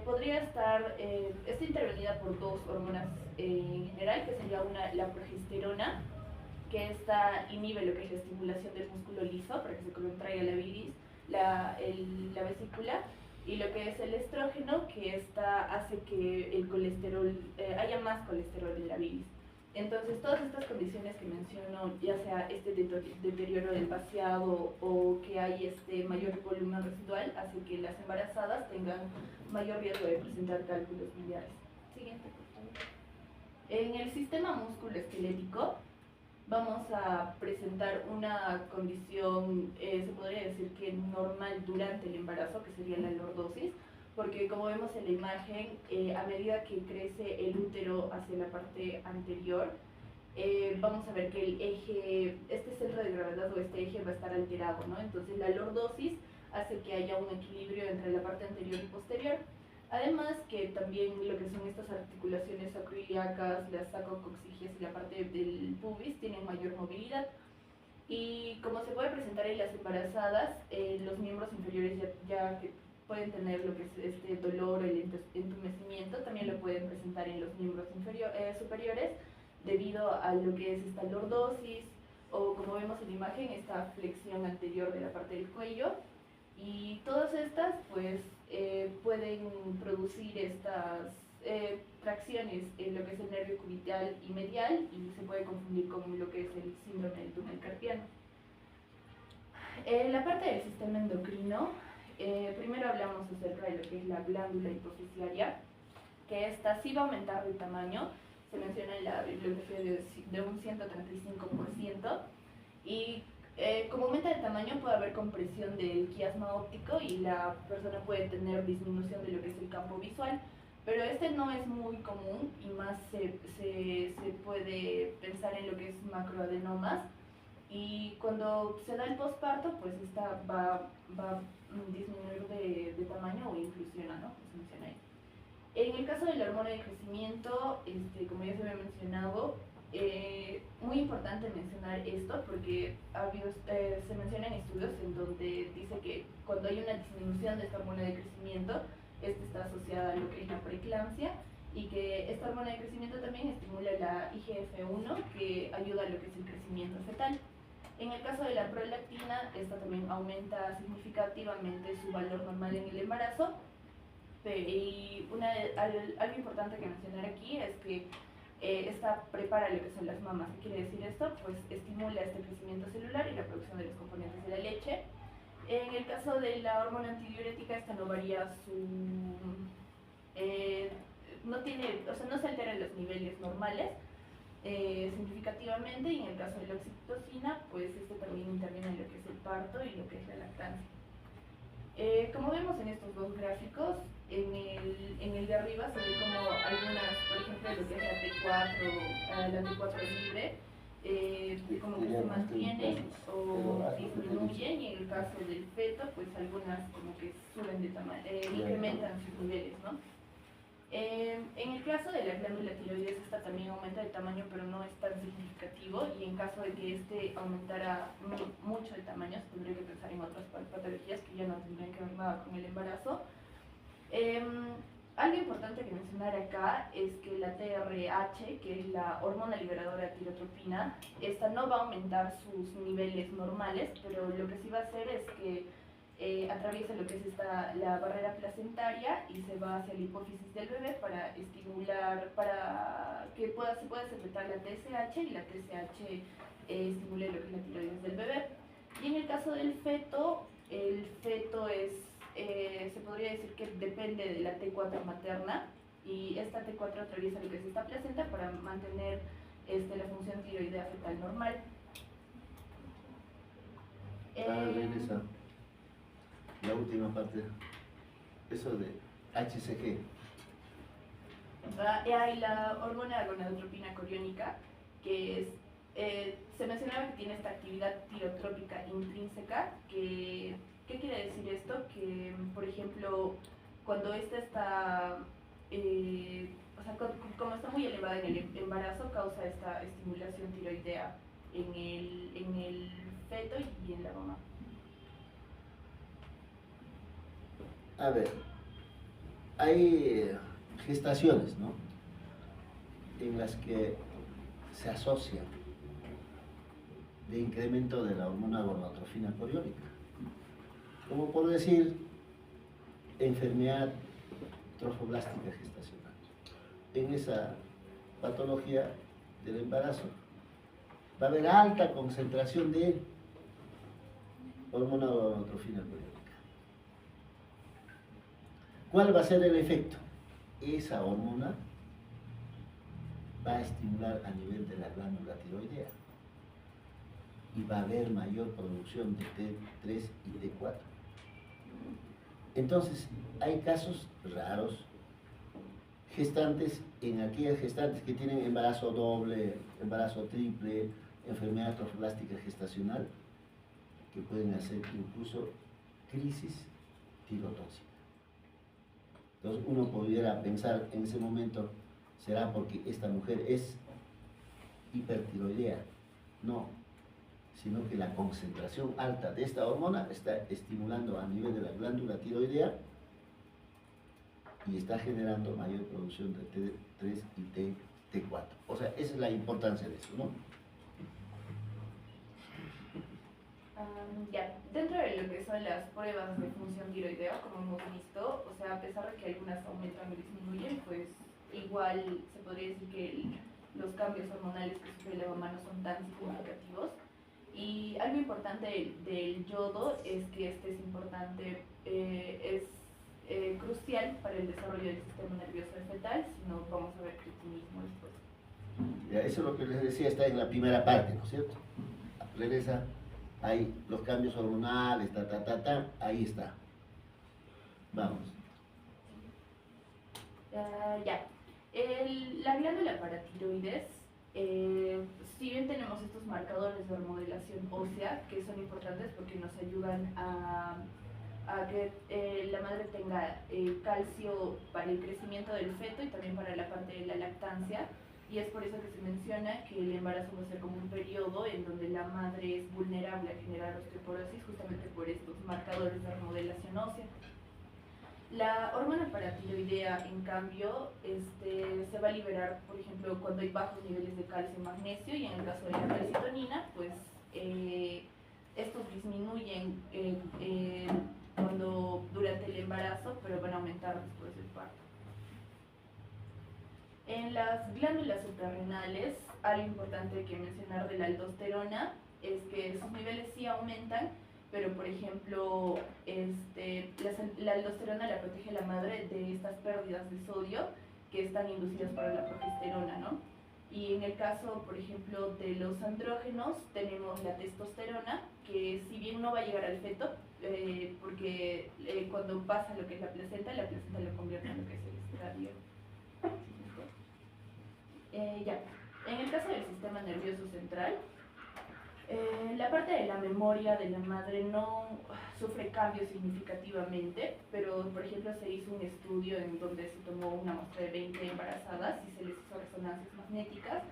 podría estar, está intervenida por dos hormonas en general, que sería la progesterona, que esta inhibe lo que es la estimulación del músculo liso para que se contraiga la bilis, la vesícula, y lo que es el estrógeno, que esta hace que el colesterol, haya más colesterol en la bilis. Entonces, todas estas condiciones que menciono, ya sea deterioro del vaciado o que hay mayor volumen residual, hace que las embarazadas tengan mayor riesgo de presentar cálculos biliares. Siguiente, por favor. En el sistema musculoesquelético vamos a presentar una condición, se podría decir que normal durante el embarazo, que sería la lordosis, porque como vemos en la imagen, a medida que crece el útero hacia la parte anterior, vamos a ver que el eje, este centro de gravedad o este eje va a estar alterado, ¿no? Entonces la lordosis hace que haya un equilibrio entre la parte anterior y posterior. Además que también lo que son estas articulaciones sacroiliacas, las sacrococcígeas y la parte del pubis tienen mayor movilidad. Y como se puede presentar en las embarazadas, los miembros inferiores ya que pueden tener lo que es este dolor o el entumecimiento, también lo pueden presentar en los miembros superiores debido a lo que es esta lordosis o, como vemos en la imagen, esta flexión anterior de la parte del cuello. Y todas estas pues pueden producir estas tracciones en lo que es el nervio cubital y medial, y se puede confundir con lo que es el síndrome del túnel carpiano. La parte del sistema endocrino, primero hablamos acerca de lo que es la glándula hipofisiaria, que esta sí va a aumentar de tamaño, se menciona en la bibliografía de un 135%, y como aumenta de tamaño puede haber compresión del quiasma óptico y la persona puede tener disminución de lo que es el campo visual, pero este no es muy común, y más se puede pensar en lo que es macroadenomas, y cuando se da el posparto pues esta va a disminuir de tamaño o inclusiona, ¿no? Se menciona ahí. En el caso de la hormona de crecimiento, como ya se había mencionado, muy importante mencionar esto porque se mencionan estudios en donde dice que cuando hay una disminución de esta hormona de crecimiento, esta está asociada a lo que es la preeclampsia, y que esta hormona de crecimiento también estimula la IGF-1, que ayuda a lo que es el crecimiento fetal. En el caso de la prolactina, esta también aumenta significativamente su valor normal en el embarazo. Y algo importante que mencionar aquí es que esta prepara lo que son las mamas. ¿Qué quiere decir esto? Pues estimula este crecimiento celular y la producción de los componentes de la leche. En el caso de la hormona antidiurética, esta no varía no se alteran los niveles normales significativamente, y en el caso de la oxitocina, pues este también interviene en lo que es el parto y lo que es la lactancia. Como vemos en estos dos gráficos, en el de arriba se ve como algunas, por ejemplo, lo que es la T4 libre, como que se mantienen o disminuyen, y en el caso del feto, pues algunas como que suben de tamaño, incrementan sus niveles, ¿no? En el caso de la glándula tiroides, esta también aumenta de tamaño, pero no es tan significativo, y en caso de que este aumentara mucho de tamaño, se tendría que pensar en otras patologías que ya no tendrían que ver nada con el embarazo. Algo importante que mencionar acá es que la TRH, que es la hormona liberadora de tirotropina, esta no va a aumentar sus niveles normales, pero lo que sí va a hacer es que atraviesa lo que es la barrera placentaria y se va hacia la hipófisis del bebé para estimular, para que se pueda secretar la TSH, y la TSH estimule lo que es la tiroides del bebé. Y en el caso del feto, el feto se podría decir que depende de la T4 materna, y esta T4 atraviesa lo que es esta placenta para mantener la función tiroidea fetal normal. Regresa. La última parte, eso de HCG. Hay la hormona gonadotropina coriónica, que se mencionaba que tiene esta actividad tirotrópica intrínseca. ¿Qué quiere decir esto? Que, por ejemplo, cuando esta está, como está muy elevada en el embarazo, causa esta estimulación tiroidea en el feto y en la mamá. A ver, hay gestaciones, ¿no?, en las que se asocia de incremento de la hormona gonadotrofina coriónica, como por decir enfermedad trofoblástica gestacional. En esa patología del embarazo va a haber alta concentración de hormona gonadotrofina coriónica. ¿Cuál va a ser el efecto? Esa hormona va a estimular a nivel de la glándula tiroidea y va a haber mayor producción de T3 y T4. Entonces, hay casos raros, en aquellas gestantes que tienen embarazo doble, embarazo triple, enfermedad trofoblástica gestacional, que pueden hacer incluso crisis tirotóxica. Entonces uno pudiera pensar en ese momento, ¿será porque esta mujer es hipertiroidea? No, sino que la concentración alta de esta hormona está estimulando a nivel de la glándula tiroidea y está generando mayor producción de T3 y T4. O sea, esa es la importancia de eso, ¿no? Ya, dentro de lo que son las pruebas de función tiroidea, como hemos visto, o sea, a pesar de que algunas aumentan o disminuyen, pues igual se podría decir que los cambios hormonales que sufre el humano son tan significativos. Y algo importante del yodo es que este es importante, es crucial para el desarrollo del sistema nervioso fetal, si no vamos a ver cretinismo después. Ya, eso es lo que les decía, está en la primera parte, ¿no es cierto? Regresa, ahí los cambios hormonales, ahí está. Vamos. Ya. La glándula paratiroides, si bien tenemos estos marcadores de remodelación ósea que son importantes porque nos ayudan a que la madre tenga calcio para el crecimiento del feto y también para la parte de la lactancia, y es por eso que se menciona que el embarazo va a ser como un periodo en donde la madre es vulnerable a generar osteoporosis justamente por estos marcadores de remodelación ósea. La hormona paratiroidea, en cambio, se va a liberar, por ejemplo, cuando hay bajos niveles de calcio y magnesio, y en el caso de la calcitonina, pues estos disminuyen durante el embarazo, pero van a aumentar después del parto. En las glándulas suprarrenales, algo importante que mencionar de la aldosterona es que sus niveles sí aumentan, pero por ejemplo, la aldosterona la protege a la madre de estas pérdidas de sodio que están inducidas por la progesterona, ¿no? Y en el caso, por ejemplo, de los andrógenos, tenemos la testosterona, que si bien no va a llegar al feto, porque cuando pasa lo que es la placenta lo convierte en lo que es el estadio. Ya. En el caso del sistema nervioso central, la parte de la memoria de la madre no sufre cambios significativamente, pero por ejemplo se hizo un estudio en donde se tomó una muestra de 20 embarazadas y se les hizo resonancias magnéticas,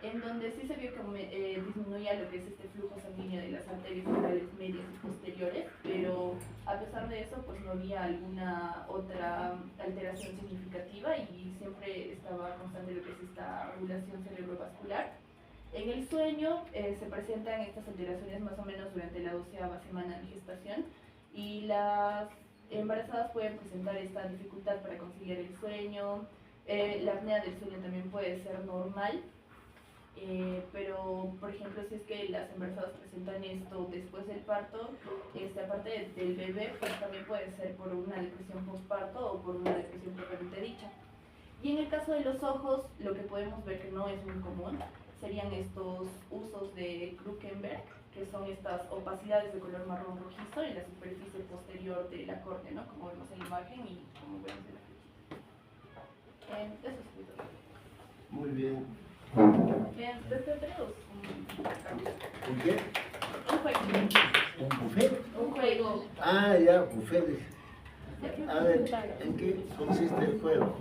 en donde sí se vio que disminuía lo que es este flujo sanguíneo de las arterias centrales medias y posteriores, pero a pesar de eso pues no había alguna otra alteración significativa y siempre estaba constante lo que es esta regulación cerebrovascular. En el sueño se presentan estas alteraciones más o menos durante la 12ª semana de gestación, y las embarazadas pueden presentar esta dificultad para conciliar el sueño. La apnea del sueño también puede ser normal, pero por ejemplo si es que las embarazadas presentan esto después del parto, aparte del bebé, pues también puede ser por una depresión postparto o por una depresión propiamente dicha. Y en el caso de los ojos, lo que podemos ver que no es muy común serían estos usos de Krukenberg, que son estas opacidades de color marrón rojizo en la superficie posterior de la córnea, ¿no? Como vemos en la imagen y como vemos en la flechita. Eso es todo. Muy bien. Bien, después tenemos ¿Un qué? un juego. ¿Un buffet? Un juego. Ah, ya, buffet. A ver, ¿en qué consiste el juego?